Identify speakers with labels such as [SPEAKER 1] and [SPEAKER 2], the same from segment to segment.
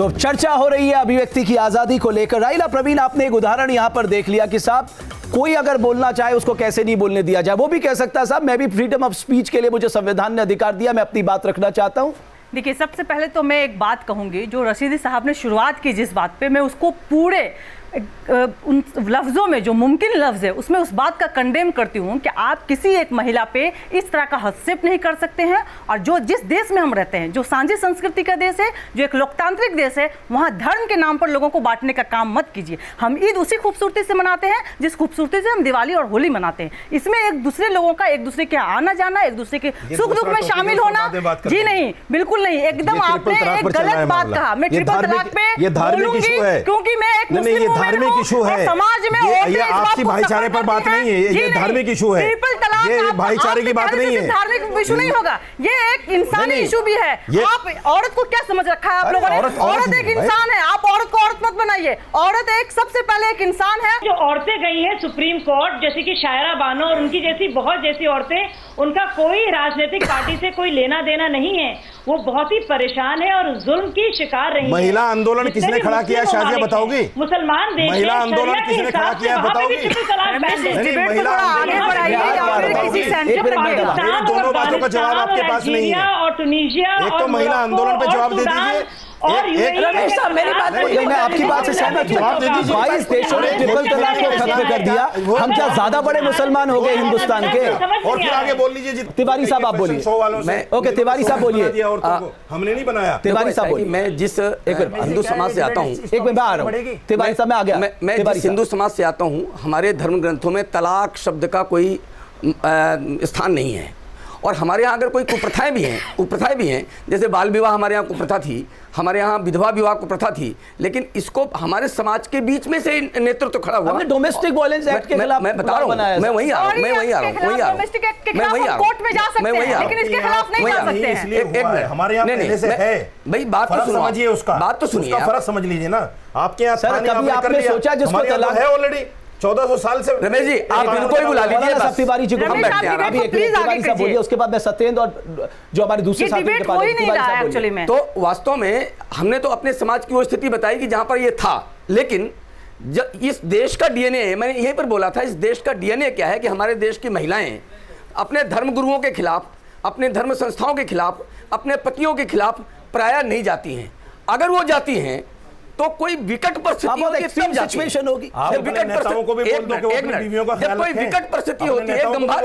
[SPEAKER 1] तो चर्चा हो रही है अभिव्यक्ति की आजादी को लेकर। राइला प्रवीण, आपने एक उदाहरण यहां पर देख लिया कि साहब कोई अगर बोलना चाहे उसको कैसे नहीं बोलने दिया जाए। वो भी कह सकता है साहब मैं भी फ्रीडम ऑफ स्पीच के लिए मुझे संविधान ने अधिकार दिया, मैं अपनी बात रखना चाहता हूं।
[SPEAKER 2] देखिए, सबसे पहले तो मैं एक बात कहूंगी, जो रशीदी साहब ने शुरुआत की जिस बात पे, मैं उसको पूरे उन लफ्ज़ों में जो मुमकिन लफ्ज़ है उसमें उस बात का कंडेम करती हूँ कि आप किसी एक महिला पे इस तरह का हस्तक्षेप नहीं कर सकते हैं। और जो जिस देश में हम रहते हैं, जो सांझी संस्कृति का देश है, जो एक लोकतांत्रिक देश है, वहाँ धर्म के नाम पर लोगों को बांटने का काम मत कीजिए। हम ईद उसी खूबसूरती से मनाते हैं जिस खूबसूरती से हम दिवाली और होली मनाते हैं। इसमें एक दूसरे लोगों का एक दूसरे के आना जाना, एक दूसरे के सुख दुख में शामिल होना, जी नहीं, बिल्कुल नहीं, एकदम आपने एक गलत बात कहा। मैं ट्रिपल तलाक पे बोलूंगी क्योंकि मैं एक मुस्लिम
[SPEAKER 3] धार्मिक इशू है
[SPEAKER 2] समाज में,
[SPEAKER 3] ये आपसी भाईचारे पर बात नहीं है, ये धार्मिक इशू है, ये भाईचारे की बात नहीं है,
[SPEAKER 2] धार्मिक इशू नहीं होगा, ये एक इंसानी इशू भी है। आप औरत को क्या समझ रखा है आप लोगों ने? औरत एक इंसान है, आप औरत को औरत मत बनाइए। औरत एक सबसे पहले एक इंसान है।
[SPEAKER 4] जो औरतें गई हैं सुप्रीम कोर्ट, जैसे कि शायरा बानो और उनकी जैसी बहुत जैसी औरतें, उनका कोई राजनीतिक पार्टी से कोई लेना देना नहीं है, वो बहुत ही परेशान है और जुल्म की शिकार रही है।
[SPEAKER 3] महिला आंदोलन किसने खड़ा किया शाजिया बताओगी?
[SPEAKER 4] मुसलमान देश,
[SPEAKER 3] महिला आंदोलन किसने खड़ा किया बताओगी? दोनों बातों का जवाब आपके पास नहीं है।
[SPEAKER 4] और टूनीशिया
[SPEAKER 3] एक तो महिला आंदोलन पे जवाब दे दीजिए।
[SPEAKER 1] रमेश साहब, मेरी बात नहीं, मैं आपकी बात से सहमत हूं। 22 देशों ने ट्रिपल तलाक को खत्म कर दिया। हम क्या ज्यादा बड़े मुसलमान हो गए हिंदुस्तान के?
[SPEAKER 3] और फिर आगे बोल लीजिए।
[SPEAKER 1] तिवारी साहब आप बोलिए। ओके, तिवारी साहब बोलिए।
[SPEAKER 3] हमने नहीं बनाया।
[SPEAKER 1] तिवारी साहब बोलिए।
[SPEAKER 5] मैं जिस हिंदू समाज से आता हूँ,
[SPEAKER 1] एक मिनट, मैं आ रहा हूँ। तिवारी साहब मैं आ गया।
[SPEAKER 5] मैं जिस हिंदू समाज से आता हूँ, हमारे धर्म ग्रंथों में तलाक शब्द का कोई स्थान नहीं है। और हमारे यहाँ अगर कोई कुप्रथाएं भी हैं, जैसे बाल विवाह हमारे यहाँ कुप्रथा थी, हमारे यहाँ विधवा विवाह कुप्रथा थी, लेकिन इसको हमारे समाज के बीच में से नेतृत्व खड़ा हुआ।
[SPEAKER 1] हमने डोमेस्टिक वायलेंस एक्ट के खिलाफ
[SPEAKER 5] मैं बता रहा हूँ, मैं वही आ रहा हूँ, भाई बात तो समझिए, उसका बात तो सुनिए,
[SPEAKER 3] फर्क समझ लीजिए ना। आपके यहाँ
[SPEAKER 1] कभी आपने सोचा जिसको तलाक
[SPEAKER 3] है ऑलरेडी 1400 साल से?
[SPEAKER 5] रमेश जी, आप इनको ही बुला लीजिए, बस
[SPEAKER 1] तिवारी जी को हम बैठते हैं। अभी एक तिवारी साहब बोलिए, उसके बाद मैं सत्येंद्र और जो हमारे दूसरे साथी के पास
[SPEAKER 2] एक्चुअली में।
[SPEAKER 5] तो वास्तव में हमने तो अपने समाज की वो स्थिति बताई कि जहां पर ये था, लेकिन इस देश का डीएनए, मैंने यहीं पर बोला था, इस देश का डीएनए क्या है कि हमारे देश की महिलाएं अपने धर्म गुरुओं के खिलाफ, अपने धर्म संस्थाओं के खिलाफ, अपने पतियों के खिलाफ प्रायः नहीं जाती हैं। अगर वो जाती हैं तो कोई विकट परिस्थिति होगी,
[SPEAKER 1] एक्सट्रीम सिचुएशन होगी।
[SPEAKER 5] कोई विकट परिस्थिति होती है,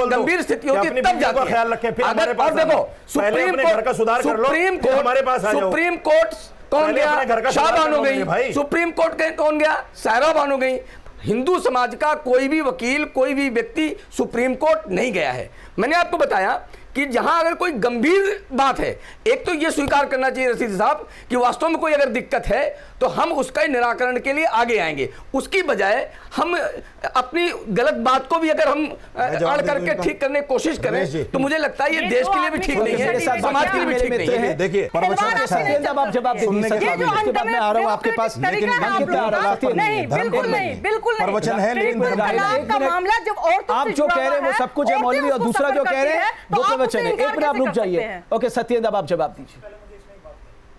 [SPEAKER 5] गंभीर स्थिति होती है, तब जाती है। और देखो, सुप्रीम कोर्ट कौन गया? शाह बानो गई। सुप्रीम कोर्ट कौन गया? सायरा बानो गई। हिंदू समाज का कोई भी वकील, कोई भी व्यक्ति सुप्रीम कोर्ट नहीं गया है। मैंने आपको बताया कि जहां अगर कोई गंभीर बात है, एक तो यह स्वीकार करना चाहिए रशीद साहब कि वास्तव में कोई अगर दिक्कत है तो हम उसका निराकरण के लिए आगे आएंगे। उसकी बजाय हम अपनी गलत बात को भी अगर हम अड़ करके ठीक करने की कोशिश करें तो मुझे लगता है ये देश के लिए भी ठीक नहीं है, समाज के लिए भी ठीक नहीं है।
[SPEAKER 3] देखिए,
[SPEAKER 1] आप जवाब आपके पास,
[SPEAKER 3] प्रवचन है, लेकिन
[SPEAKER 1] आप जो कह रहे हैं वो सब कुछ है मौलवी, और दूसरा जो कह रहे हैं वो प्रवचन है। एक मिनट आप रुक जाइए। ओके सत्येंद्र, आप जवाब दीजिए।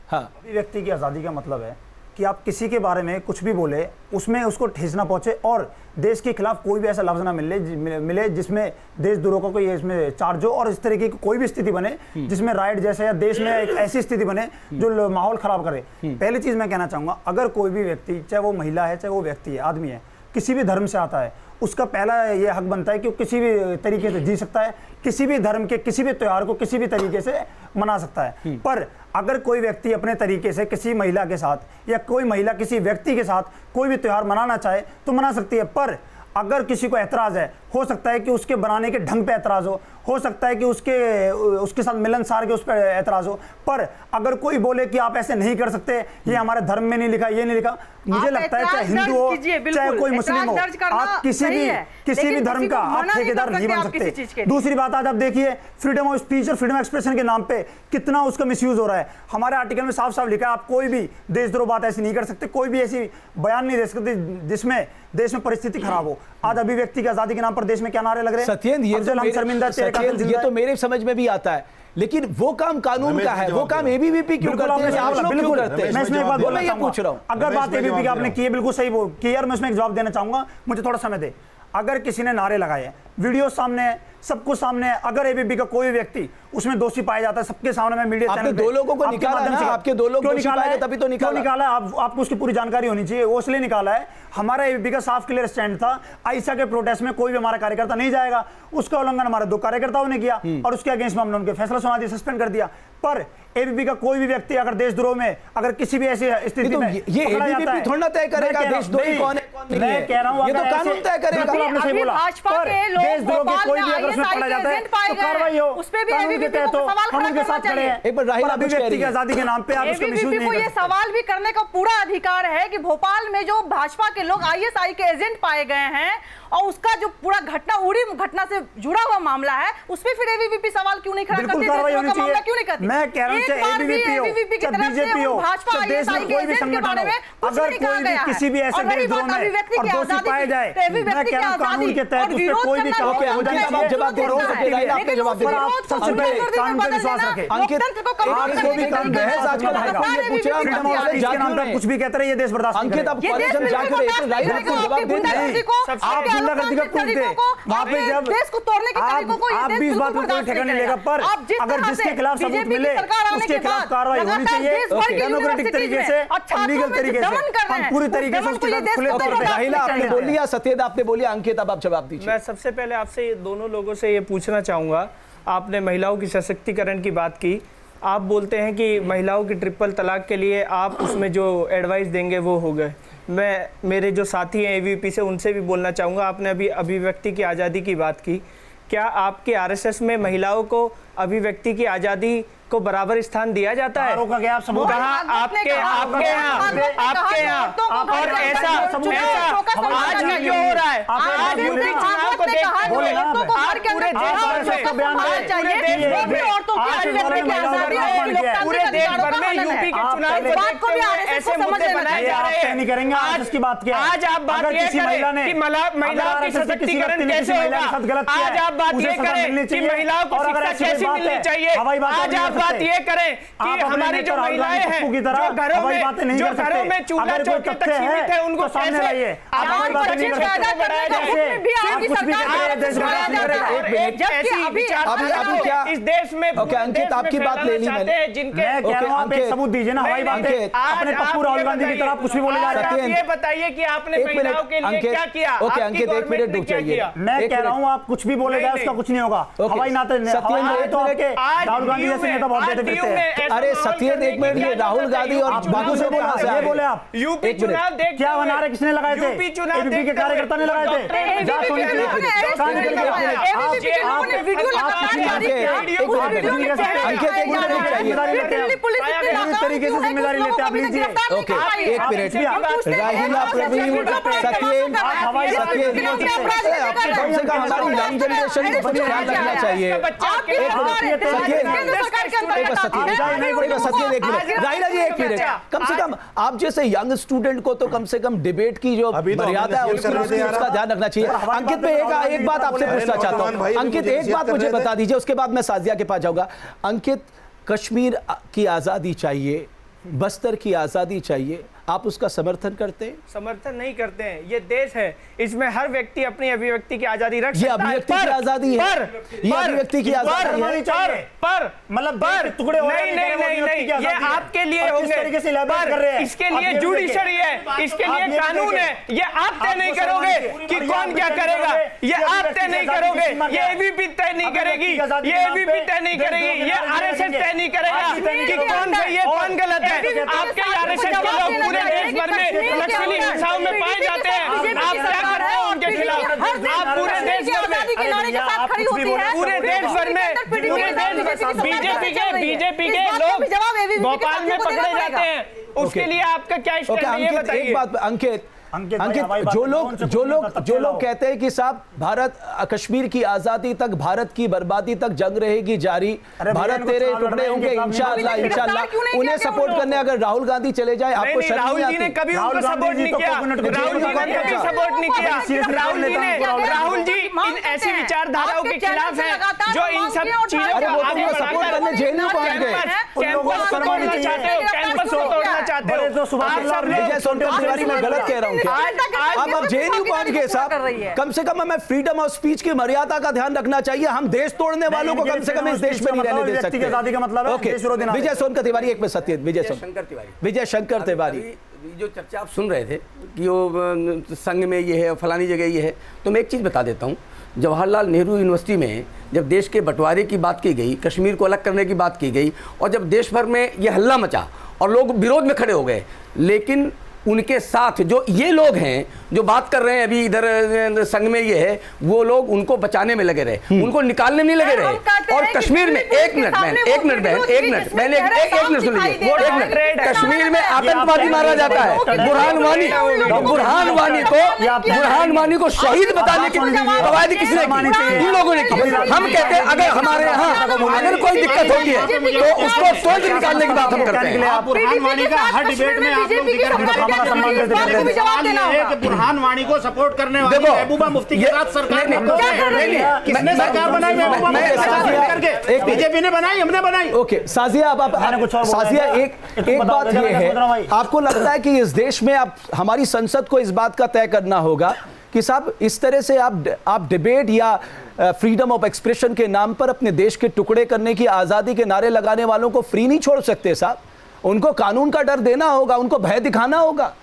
[SPEAKER 1] हाँ,
[SPEAKER 6] अभिव्यक्ति की आज़ादी का मतलब है कि आप किसी के बारे में कुछ भी बोले, उसमें उसको ठेस ना पहुंचे और देश के खिलाफ कोई भी ऐसा लफ्ज ना मिले जिसमें देशद्रोह का कोई इसमें चार्ज हो, और इस तरीके की कोई भी स्थिति बने जिसमें राइट जैसे या देश में एक ऐसी स्थिति बने जो माहौल खराब करे। पहली चीज़ मैं कहना चाहूँगा, अगर कोई भी व्यक्ति, चाहे वो महिला है, चाहे वो व्यक्ति है, आदमी है, किसी भी धर्म से आता है, उसका पहला ये हक बनता है कि वो किसी भी तरीके से जी सकता है, किसी भी धर्म के किसी भी त्योहार को किसी भी तरीके से मना सकता है। पर अगर कोई व्यक्ति अपने तरीके से किसी महिला के साथ या कोई महिला किसी व्यक्ति के साथ कोई भी त्योहार मनाना चाहे तो मना सकती है। पर अगर किसी को एतराज़ है, हो सकता है कि उसके बनाने के ढंग पे एतराज़ हो सकता है कि उसके साथ मिलनसार के उस पर एतराज़ हो, पर अगर कोई बोले कि आप ऐसे नहीं कर सकते, ये हमारे धर्म में नहीं लिखा, ये नहीं लिखा, मुझे लगता है चाहे हिंदू हो चाहे कोई मुस्लिम हो, आप किसी भी धर्म का आप ठेकेदार नहीं बन सकते। दूसरी बात, आज आप देखिए फ्रीडम ऑफ स्पीच और फ्रीडम ऑफ एक्सप्रेशन के नाम पे कितना उसका मिसयूज हो रहा है। हमारे आर्टिकल में साफ साफ लिखा है, आप कोई भी देशद्रोह बात ऐसी नहीं कर सकते, कोई भी ऐसी बयान नहीं दे सकते जिसमें देश में परिस्थिति खराब हो। आज अभिव्यक्ति की आजादी के नाम पर देश में क्या नारे लग रहे हैं?
[SPEAKER 1] सत्येंद्र, ये तो मेरे समझ में भी आता है, लेकिन वो काम कानून का है, वो काम एबीवीपी क्यों करते हैं, आप लोग क्यों करते हैं?
[SPEAKER 6] मैं इसमें एक बात बोलना
[SPEAKER 1] ये पूछ रहा हूं।
[SPEAKER 6] अगर बात एबीवीपी की आपने की है, बिल्कुल सही बोल की यार, मैं इसमें एक जवाब देना चाहूंगा, मुझे थोड़ा समय दे। अगर किसी ने नारे लगाए हैं, वीडियो सामने है, सब कुछ सामने है, अगर एबीवीपी का कोई व्यक्ति उसमें दोषी पाया जाता है, सबके सामने मैं मीडिया चैनल पे,
[SPEAKER 1] दो लोगों को निकाला है ना, आपके दो लोग दोषी पाए गए तभी तो
[SPEAKER 6] निकाला। आपको उसकी पूरी जानकारी होनी चाहिए, वो इसलिए निकाला है। हमारा एबीवीपी का साफ क्लियर स्टैंड था, आयशा के प्रोटेस्ट में कोई भी हमारा कार्यकर्ता नहीं जाएगा। उसका उल्लंघन हमारे 2 कार्यकर्ताओं ने किया और उसके अगेंस्ट में हमने उनके फैसला सुना दिया, सस्पेंड कर दिया। पर एबीवीपी का कोई भी व्यक्ति अगर देशद्रोह में, अगर किसी भी ऐसी स्थिति में,
[SPEAKER 1] ये एबीवीपी थोड़ा तय करेगा देशद्रोही कौन है कौन नहीं है।
[SPEAKER 6] मैं कह रहा हूं,
[SPEAKER 1] ये तो कानून तय करेगा।
[SPEAKER 6] आपने सही बोला,
[SPEAKER 2] भाजपा के लोग
[SPEAKER 6] देशद्रोह के
[SPEAKER 2] भोपाल
[SPEAKER 6] कोई
[SPEAKER 2] में
[SPEAKER 6] भी अगर उसमें पकड़ा जाता है तो कार्रवाई हो,
[SPEAKER 2] उस पे भी
[SPEAKER 6] कानून के
[SPEAKER 2] एबीवीपी
[SPEAKER 6] तहत
[SPEAKER 2] को
[SPEAKER 6] हो,
[SPEAKER 2] सवाल
[SPEAKER 6] हम उनके
[SPEAKER 2] खड़ा
[SPEAKER 6] साथ
[SPEAKER 2] करना
[SPEAKER 6] खड़े हैं।
[SPEAKER 1] एक बार राहिला कुछ कह रही
[SPEAKER 6] अभिव्यक्ति की
[SPEAKER 1] है।
[SPEAKER 6] आजादी के नाम पे आप इसको मिसयूज
[SPEAKER 2] एबीवीपी
[SPEAKER 6] नहीं
[SPEAKER 2] को ये
[SPEAKER 6] कर सकते।
[SPEAKER 2] सवाल भी करने का पूरा अधिकार है कि भोपाल में जो भाजपा के लोग आईएसआई के एजेंट पाए गए हैं और उसका जो पूरा उड़ी घटना से जुड़ा हुआ मामला है, उस पे फिर एबीवीपी सवाल क्यों नहीं खड़ा करती,
[SPEAKER 6] कार्रवाई होनी चाहिए।
[SPEAKER 2] मामला क्यों नहीं करती?
[SPEAKER 6] मैं कह रहा हूं चाहे एबीवीपी हो, चाहे बीजेपी हो,
[SPEAKER 2] भाजपा
[SPEAKER 6] चाहे देश में कोई भी संगठन हो, अगर कोई भी किसी भी ऐसे देशद्रोह में और दोषी पाया जाए, मैं कह रहा हूं कानून के तहत उस पे कोई भी कार्रवाई हो जानी चाहिए।
[SPEAKER 1] जवाब दे रहे हैं, आपके जवाब दे रहे हैं।
[SPEAKER 6] सबसे पहले कानून पर विश्वास रखें।
[SPEAKER 1] अंकित,
[SPEAKER 6] आपको भी कानून पर विश्वास
[SPEAKER 1] आजकल
[SPEAKER 6] रखना
[SPEAKER 1] आपको ये पूछ रहा हूं,
[SPEAKER 6] फ्रीडम ऑफ स्पीच के नाम पर कुछ भी कहते रहे, ये देश बर्दाश्त नहीं
[SPEAKER 1] अंकित,
[SPEAKER 6] करेगा।
[SPEAKER 1] आप कॉलेज जाके आपको जवाब दे रहे हैं।
[SPEAKER 6] आप गुंडागर्दी का प्रूफ दे, वहाँ पे जब
[SPEAKER 2] देश को तोड़ने के तरीकों को
[SPEAKER 6] आप भी इस बात में कोई ठेका नहीं लेगा, पर अगर जिसके खिलाफ सबूत मिले उसके खिलाफ कार्रवाई होनी चाहिए, डेमोक्रेटिक तरीके से, लीगल तरीके से, हम पूरी तरीके से उसके साथ खुले तौर पे।
[SPEAKER 1] राहिला आपने बोल लिया, सत्येंद्र आपने बोल लिया, अंकित अब आप जवाब दीजिए।
[SPEAKER 7] मैं सबसे पहले आपसे दोनों लोगों से ये पूछना चाहूँगा, आपने महिलाओं की सशक्तिकरण की बात की, आप बोलते हैं कि महिलाओं की ट्रिपल तलाक के लिए आप उसमें जो एडवाइस देंगे वो हो गए। मैं मेरे जो साथी हैं एबीवीपी से उनसे भी बोलना चाहूँगा, आपने अभी अभिव्यक्ति की आज़ादी की बात की, क्या आपके आरएसएस में महिलाओं को अभिव्यक्ति की आज़ादी को बराबर स्थान दिया जाता है?
[SPEAKER 6] आपके यहाँ
[SPEAKER 7] आपके यहाँ और ऐसा आज भी क्यों हो रहा है? आज यूपी चुनाव को देखते हुए आज पूरे देश भर में यूपी के चुनाव को देखते हुए ऐसे मुद्दे बनाए जा रहे हैं। आज आप बात ये करें कि महिलाओं की सशक्तिकरण कैसे होगा, आज आप बात ये करें कि महिलाओं को शिक्षा कैसी मिलनी चाहिए, आज आप बात ये करें कि हमारी जो महिलाएं हैं जो घरों में चूल्हा चौके तक सीमित है उनको कैसे इस देश में
[SPEAKER 1] अंकित आपकी बात ले ली मैंने,
[SPEAKER 7] जिनके
[SPEAKER 6] सबूत दीजिए ना, हवाई बात है। अपने पप्पू राहुल गांधी की तरह कुछ भी बोले जा रहे हैं।
[SPEAKER 7] ये बताइए कि आपने महिलाओं के लिए क्या किया?
[SPEAKER 1] ओके अंकित, एक मिनट रुक जाइए।
[SPEAKER 6] मैं कह रहा हूँ आप कुछ भी बोले जाए उसका कुछ नहीं होगा। हवाई नाते तो आपके राहुल गांधी जैसे नेता बहुत देते फिरते हैं।
[SPEAKER 1] अरे सत्येंद्र एक मिनट, ये राहुल गांधी और बाबू से ये बोले आप
[SPEAKER 7] यूपी चुनाव देख
[SPEAKER 6] क्या नारे किसने लगाए थे? एबीवीपी के कार्यकर्ता ने लगाए थे। तरीके से जिम्मेदारी लेते आप लीजिए।
[SPEAKER 1] ओके एक मिनट, राहिला प्रवीण सत्येंद्र आपको कम से कम हमारी यंग जनरेशन को ध्यान रखना चाहिए। राहिला जी एक मिनट, कम से कम आप जैसे यंग स्टूडेंट को तो कम से कम डिबेट की जो मर्यादा है उसका ध्यान रखना चाहिए। अंकित में एक बात आपसे पूछना चाहता हूँ, अंकित एक बात मुझे बता दीजिए, उसके बाद मैं साजिया के पास जाऊंगा। अंकित, कश्मीर की आजादी चाहिए, बस्तर की आजादी चाहिए, आप उसका समर्थन करते हैं?
[SPEAKER 7] समर्थन नहीं करते हैं। ये देश है, इसमें हर व्यक्ति अपनी अभिव्यक्ति की आजादी रख सकता है।
[SPEAKER 1] ये अभिव्यक्ति की आजादी है, ये अभिव्यक्ति की आजादी है,
[SPEAKER 7] पर मतलब
[SPEAKER 6] टुकड़े
[SPEAKER 7] नहीं, ये आपके लिए होंगे, इसके लिए जुडिशरी है, इसके लिए कानून है, ये आप तय नहीं करोगे कि कौन क्या करेगा, ये आप तय नहीं करोगे, ये एबीवीपी तय नहीं करेगी, ये एबीवीपी तय नहीं करेगी, ये आरएसएस तय नहीं करेगा कि कौन सही है कौन गलत है। आपके आरएसएस के लोग पूरे देश भर में नक्सली हिंसाओं में पाए जाते हैं, आप क्या करते हैं उनके खिलाफ? आप पूरे देश भर में बीजेपी के लोग भोपाल में पकड़े जाते हैं, उसके लिए आपका क्या स्टैंड है ये बताइए।
[SPEAKER 1] एक बात अंकित, अंकित, जो लोग कहते हैं कि साहब भारत कश्मीर की आजादी तक, भारत की बर्बादी तक जंग रहेगी जारी, भारत तेरे टुकड़े होंगे इंशाअल्लाह इंशाअल्लाह, उन्हें सपोर्ट करने अगर राहुल गांधी चले जाए आपको शर्म नहीं आती?
[SPEAKER 7] राहुल जी ने कभी उनको सपोर्ट नहीं किया, राहुल जी इन ऐसी विचारधाराओं के खिलाफ है जो इन सब चीजों को आगे
[SPEAKER 1] सपोर्ट करने जेल में पहुंच गए।
[SPEAKER 7] कैंपस को तोड़ना चाहते हो, कैंपस को तोड़ना चाहते हो। आप सब
[SPEAKER 1] विजय सोनकर तिवारी मैं गलत कह रहा हूँ क्या? आप अब जेएनयू पहुंच गए साहब, कम से कम हमें फ्रीडम ऑफ स्पीच की मर्यादा का ध्यान रखना चाहिए। हम देश तोड़ने वालों को कम से कम इस देश में नहीं रहने दे सकते।
[SPEAKER 6] आजादी का मतलब है
[SPEAKER 1] ओके, विजय सोनकर तिवारी एक में सत्य, विजय शंकर तिवारी,
[SPEAKER 5] जो चर्चा आप सुन रहे थे कि वो संघ में ये है, फलानी जगह ये है, तो मैं एक चीज़ बता देता हूँ। जवाहरलाल नेहरू यूनिवर्सिटी में जब देश के बंटवारे की बात की गई, कश्मीर को अलग करने की बात की गई, और जब देश भर में ये हल्ला मचा और लोग विरोध में खड़े हो गए, लेकिन उनके साथ जो ये लोग हैं जो बात कर रहे हैं अभी इधर संघ में ये है, वो लोग उनको बचाने में लगे रहे, उनको निकालने में नहीं लगे रहे। और कश्मीर में एक मिनट मैंने सुन लीजिए, कश्मीर में आतंकवादी मारा जाता है, बुरहान वानी को शहीद बताने की कवायद किसने की? इन लोगों ने की। हम कहते हैं अगर हमारे यहाँ अगर कोई दिक्कत होती है तो उसको तुरंत निकालने की बात हम करते हैं।
[SPEAKER 3] बुरहान वानी का हर डिबेट में आप लोग बुरहान वानी को सपोर्ट करने वाली महबूबा मुफ्ती के साथ सरकार किसने सरकार बनाई? बीजेपी ने बनाई, हमने बनाई।
[SPEAKER 1] ओके साजिया, साजिया एक बात ये है, आपको लगता है कि इस देश में आप हमारी संसद को इस बात का तय करना होगा कि साहब इस तरह से आप डिबेट या फ्रीडम ऑफ एक्सप्रेशन के नाम पर अपने देश के टुकड़े करने की, आजादी के नारे लगाने वालों को फ्री नहीं छोड़ सकते साहब? उनको कानून का डर देना होगा, उनको भय दिखाना होगा।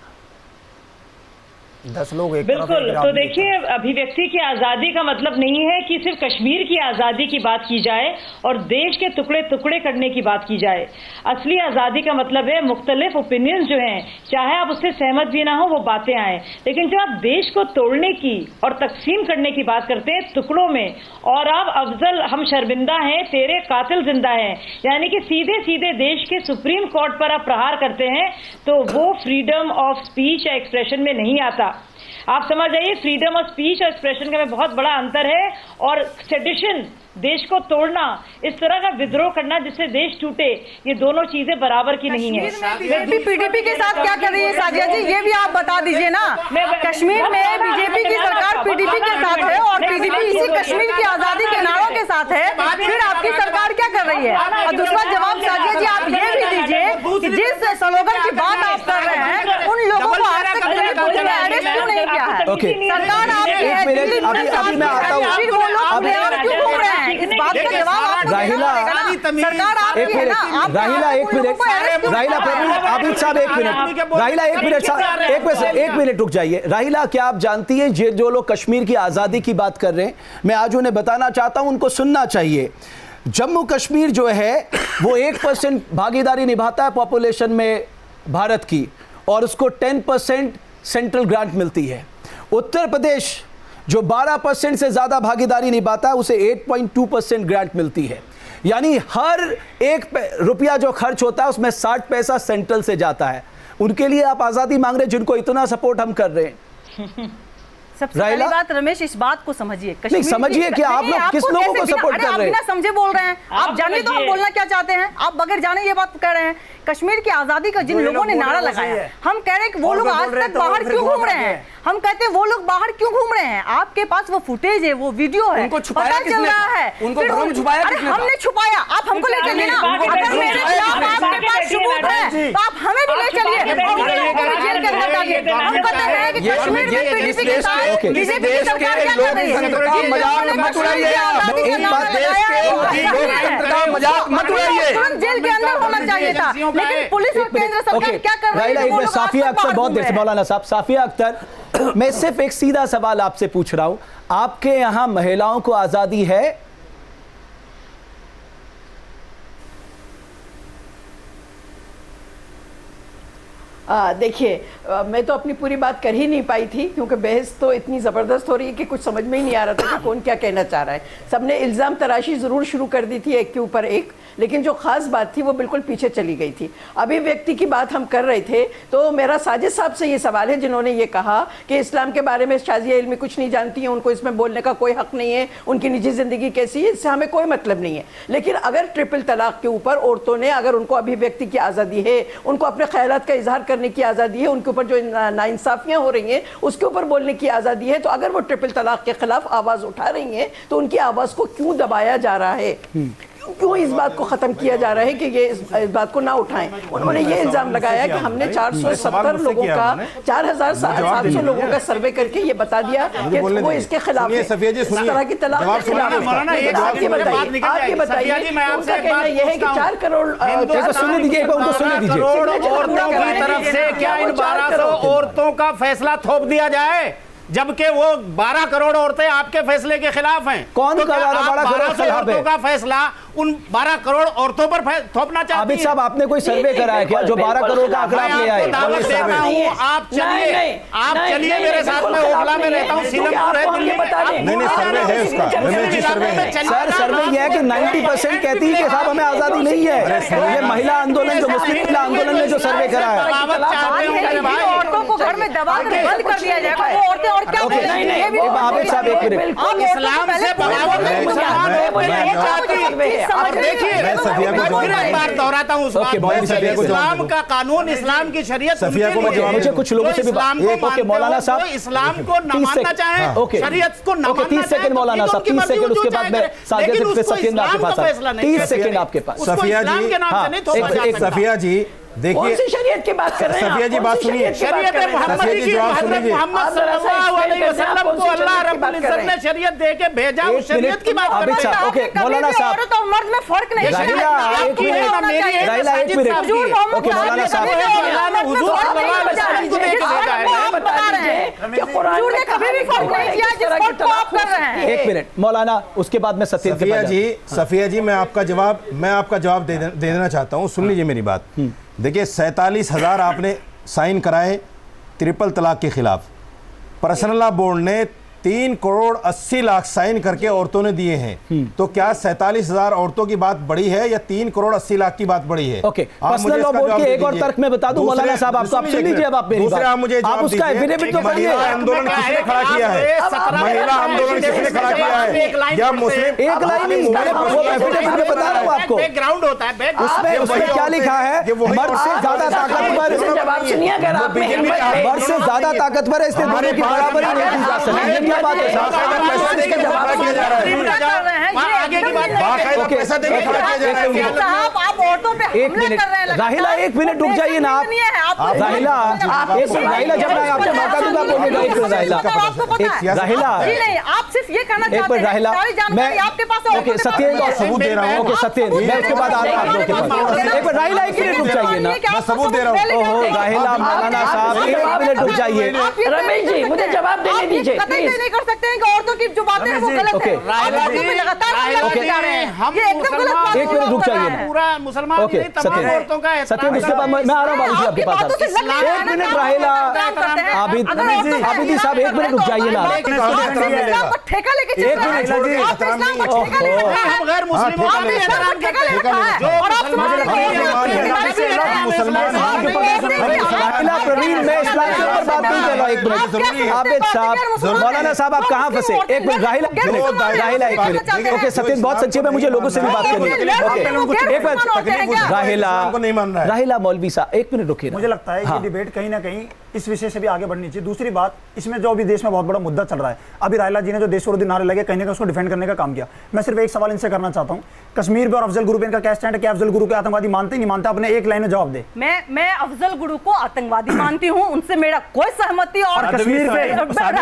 [SPEAKER 6] 10 लोग एक
[SPEAKER 4] बिल्कुल। तो देखिए, अभिव्यक्ति की आजादी का मतलब नहीं है कि सिर्फ कश्मीर की आजादी की बात की जाए और देश के टुकड़े टुकड़े करने की बात की जाए। असली आजादी का मतलब है मुख्तलिफ ओपिनियंस जो हैं, चाहे आप उससे सहमत भी ना हो, वो बातें आए, लेकिन जब आप देश को तोड़ने की और तकसीम करने की बात करते हैं टुकड़ों में, और आप अफजल हम शर्मिंदा हैं, तेरे कातिल जिंदा हैं, यानी कि सीधे सीधे देश के सुप्रीम कोर्ट पर आप प्रहार करते हैं, तो वो फ्रीडम ऑफ स्पीच या एक्सप्रेशन में नहीं आता। आप समझ जाइए, फ्रीडम ऑफ स्पीच और एक्सप्रेशन का में बहुत बड़ा अंतर है। और सेडिशन, देश को तोड़ना, इस तरह का विद्रोह करना जिससे देश टूटे, ये दोनों चीजें बराबर की नहीं है।
[SPEAKER 2] बीजेपी पीडीपी के साथ क्या कर रही है साजिया जी, ये भी आप बता दीजिए ना। कश्मीर में बीजेपी की सरकार पीडीपी के साथ है और पीडीपी इसी कश्मीर की आजादी के नारों के साथ है, फिर आपकी सरकार क्या कर रही है? और दूसरा जवाब साजिया जी आप ये भी दीजिए कि जिस स्लोगन की बात आप कर रहे हैं, उन लोगों को आज तक पुलिस ने अरेस्ट क्यों नहीं किया है? सरकार आपकी है, दिल्ली पुलिस आपकी है, फिर वो लोग बेअदब क्यों घूम रहे हैं? इस बात का जवाब आपको
[SPEAKER 1] राहिला,
[SPEAKER 2] सरकार आपकी है ना।
[SPEAKER 1] राहिला एक मिनट, राहिला आबिद साहब एक मिनट, राहिला एक मिनट रुक जाइए। राहिला, क्या आप जानती हैं जो लोग कश्मीर की आजादी की बात कर रहे हैं, मैं आज उन्हें बताना चाहता हूं, उनको सुनना चाहिए। जम्मू कश्मीर जो है वो 1% भागीदारी निभाता है पॉपुलेशन में भारत की, और उसको 10% सेंट्रल ग्रांट मिलती है। उत्तर प्रदेश जो 12% से ज्यादा भागीदारी निभाता है, उसे 8.2% ग्रांट मिलती है। यानी हर एक रुपया जो खर्च होता है उसमें 60 पैसा सेंट्रल से जाता है। उनके लिए आप आजादी मांग रहे हैं, जिनको इतना सपोर्ट हम कर रहे हैं।
[SPEAKER 2] सबसे पहली बात रमेश, इस बात को समझिए,
[SPEAKER 1] नहीं समझिए कि आप लोग किस लोगों को सपोर्ट कर रहे हैं?
[SPEAKER 2] बिना समझे बोल रहे हैं आप, जानिए तो हम बोलना क्या चाहते हैं, आप बगैर जाने ये बात कह रहे हैं। कश्मीर की आजादी का जिन लोगों ने नारा लगाया, हम कह रहे हैं कि वो लोग आज तक बाहर क्यों घूम रहे हैं? हम कहते हैं वो लोग बाहर क्यों घूम रहे हैं? आपके पास वो फुटेज है, वो वीडियो है, पता चल रहा है। अरे हमने छुपाया, आप हमको ले चलिए ना। अगर मेरे खिलाफ आपके पास सबूत है तो आप हमें भी ले चलिए, जेल के अंदर डालिए। हम कहते हैं कि कश्मीर में पीडीपी के साथ बीजेपी की सरकार क्या कर रही है? जेल के अंदर होना चाहिए था, लेकिन पुलिस और केंद्र सरकार क्या कर रही है?
[SPEAKER 1] साफिया अख्तर, बहुत देर से मौलाना साहब, साफिया अख्तर, मैं सिर्फ एक सीधा सवाल आपसे पूछ रहा हूं, आपके यहां महिलाओं को आजादी है?
[SPEAKER 8] देखिए, मैं तो अपनी पूरी बात कर ही नहीं पाई थी, क्योंकि बहस तो इतनी ज़बरदस्त हो रही है कि कुछ समझ में ही नहीं आ रहा था कि कौन क्या कहना चाह रहा है। सबने इल्ज़ाम तराशी ज़रूर शुरू कर दी थी एक के ऊपर एक, लेकिन जो खास बात थी वो बिल्कुल पीछे चली गई थी। अभिव्यक्ति की बात हम कर रहे थे, तो मेरा साजिद साहब से ये सवाल है जिन्होंने ये कहा कि इस्लाम के बारे में शाजिया इल्मी कुछ नहीं जानती हैं, उनको इसमें बोलने का कोई हक नहीं है, उनकी निजी जिंदगी कैसी है इससे हमें कोई मतलब नहीं है। लेकिन अगर ट्रिपल तलाक के ऊपर औरतों ने, अगर उनको अभिव्यक्ति की आज़ादी है, उनको अपने ख्यालात का इजहार करने की आज़ादी है, उनके ऊपर जो नाइंसाफियाँ हो रही हैं उसके ऊपर बोलने की आज़ादी है, तो अगर वो ट्रिपल तलाक के खिलाफ आवाज़ उठा रही हैं तो उनकी आवाज़ को क्यों दबाया जा रहा है, क्यों इस बात को खत्म किया जा रहा है कि ये इस बात को ना उठाएं। उन्होंने ये इल्जाम लगाया कि हमने 470 लोगों का 4700 लोगों का सर्वे करके ये बता दिया कि वो इसके खिलाफ है, इस तरह की तलाक के खिलाफ है। आपकी बताइए, उनका कहना यह है कि 4 करोड़
[SPEAKER 7] औरतों की तरफ से क्या इन 1200 औरतों का फैसला थोप दिया जाए, जबकि वो 12 करोड़ औरतें आपके फैसले के खिलाफ हैं?
[SPEAKER 1] कौन
[SPEAKER 7] तो
[SPEAKER 1] कर रहा है 12 करोड़ खिलाफ
[SPEAKER 7] औरतों का फैसला उन 12 करोड़ औरतों पर थोपना चाहती है?
[SPEAKER 1] आबिद साहब, आपने कोई सर्वे कराया क्या जो 12 करोड़ का आंकड़ा ले आए?
[SPEAKER 7] दावत देता हूं, आप चलिए मेरे साथ में ओखला में रहता हूं, सीलमपुर है दिल्ली में।
[SPEAKER 3] सर्वे है उसका,
[SPEAKER 1] सर सर्वे ये है कि 90% कहती है कि साहब हमें आजादी नहीं है। ये महिला आंदोलन, जो मुस्लिम महिला आंदोलन ने जो सर्वे कराया है,
[SPEAKER 2] औरतों को घर में दबा कर बंद कर दिया जाएगा, वो औरतें और क्या बोलेंगी?
[SPEAKER 1] आबिद साहब एक मिनट,
[SPEAKER 7] इस्लाम से बगावत अब देखिए, एक बार दोहराता हूँ उस बात को, इस्लाम का कानून, इस्लाम की शरीयत,
[SPEAKER 1] मुझे कुछ लोगों से भी मौलाना साहब
[SPEAKER 7] इस्लाम को न मानना चाहे, शरीयत को न मानना
[SPEAKER 1] 30 सेकंड मौलाना साहब, 30 सेकंड, उसके बाद मैं सेकंड आपके पास, 30 सेकंड आपके पास।
[SPEAKER 3] सफिया जी, सफिया जी देखिए,
[SPEAKER 8] शरीयत की बात कर रहे हैं
[SPEAKER 3] सफिया जी, बात सुनिए,
[SPEAKER 7] शरीयत मोहम्मदी की, मोहम्मद सल्लल्लाहु अलैहि वसल्लम को अल्लाह रब्बुल इज्जत ने शरीयत दे के भेजा, उस शरीयत की बात कर रहे हैं।
[SPEAKER 1] ओके मौलाना साहब,
[SPEAKER 2] औरत और मर्द में फर्क नहीं है।
[SPEAKER 1] राहिला एक मिनट, ओके मौलाना साहब,
[SPEAKER 2] हुजूर सल्लल्लाहु अलैहि वसल्लम को देख भेजा है, आप बता रहे हैं कि हुजूर ने कभी भी फर्क नहीं किया जिस फर्क को आप कर रहे हैं।
[SPEAKER 1] एक मिनट मौलाना, उसके बाद मैं सत्येंद्र के पास।
[SPEAKER 3] सफिया जी, मैं आपका जवाब दे देना चाहता हूँ, सुन लीजिए मेरी बात। देखिए, 47,000 आपने साइन कराए ट्रिपल तलाक के खिलाफ, पर्सनल लॉ बोर्ड ने 3 करोड़ 80 लाख साइन करके औरतों ने दिए हैं, तो क्या 47,000 औरतों की बात बड़ी है या 3 करोड़ 80 लाख की बात बड़ी है?
[SPEAKER 1] ओके, पर्सनल लॉ बोर्ड के एक और तर्क मैं बता दूं मौलाना साहब आपको, आप सुन लीजिए। अब आप मेरी बात, आप उसका एफिडेविट तो करिए।
[SPEAKER 3] आंदोलन किसने खड़ा किया है? महिला आंदोलन किसने खड़ा किया है? या मुस्लिम?
[SPEAKER 1] एक लाइन नहीं, वो एफिडेविट में बता रहा हूं आपको,
[SPEAKER 7] बैकग्राउंड होता है,
[SPEAKER 1] उसमें क्या लिखा है? मर्द से ज्यादा ताकतवर, मर्द से ज्यादा ताकतवर है, इसलिए दोनों की बराबरी नहीं की जा सकती। क्या बात है साहब?
[SPEAKER 2] आप औरतों पे हमला कर रहे हैं।
[SPEAKER 1] राहिला एक मिनट रुक जाइए ना आप। राहिला जब मैं आपको मौका दूंगा बोलिएगा। एक मिनट राहिला,
[SPEAKER 2] आप सिर्फ ये कहना चाहते हैं सारी जानकारी आपके पास है।
[SPEAKER 1] ओके सत्येंद्र, सबूत दे रहा हूँ। ओके सत्येंद्र, मैं उसके बाद आप लोगों के पास। एक मिनट राहिला, एक मिनट रुक जाइए ना,
[SPEAKER 3] मैं सबूत दे रहा हूँ।
[SPEAKER 1] ओहो राहिला, मौलाना साहब एक मिनट रुक जाइए।
[SPEAKER 8] रमेश जी, मुझे जवाब देने दीजिए।
[SPEAKER 2] नहीं कर सकते हैं कि औरतों की जो बातें हैं वो गलत है।
[SPEAKER 7] हम
[SPEAKER 1] एक मिनट रुक जाइए ना,
[SPEAKER 7] पूरा मुसलमान
[SPEAKER 1] ओके
[SPEAKER 7] तमाम औरतों का
[SPEAKER 1] सत्येंद्र, उसके बाद मैं आ रहा हूँ बाबू आपके पास। एक मिनट राहिला, आबिद साहब एक मिनट रुक जाइए ना।
[SPEAKER 2] ठेका लेके
[SPEAKER 1] एक मिनट
[SPEAKER 7] हम गैर मुस्लिमों का भी एहतराम करते हैं, जो
[SPEAKER 1] राहिला प्रवीण, मैं इस्लाम के ऊपर बात नहीं कर रहा। एक मिनट आबिद साहब, मौलाना साहब आप कहाँ फंसे? एक मिनट राहिला, एक मिनट। ओके सत्येंद्र, बहुत सच्चे में मुझे लोगों से भी बात करनी है। ओके एक मिनट राहिला मौलवी साहब एक मिनट रुकिए।
[SPEAKER 6] मुझे लगता है ये डिबेट कहीं ना कहीं इस विषय से भी आगे बढ़नी चाहिए। दूसरी बात, इसमें जो अभी देश में बहुत बड़ा मुद्दा चल रहा है, अभी राहिला जी ने जो देश विरोधी नारे लगे कहीं ना कहीं उसको डिफेंड करने का काम किया। मैं सिर्फ एक सवाल इनसे करना चाहता हूँ, कश्मीर पे और अफजल गुरु पे इनका क्या स्टैंड है? क्या अफजल गुरु के आतंकवादी मानते नहीं मानते? अपने एक लाइन में जवाब दे।
[SPEAKER 2] मैं अफजल गुरु को आतंकवादी मानती हूँ, उनसे मेरा कोई सहमति और
[SPEAKER 6] कश्मीर पे आपका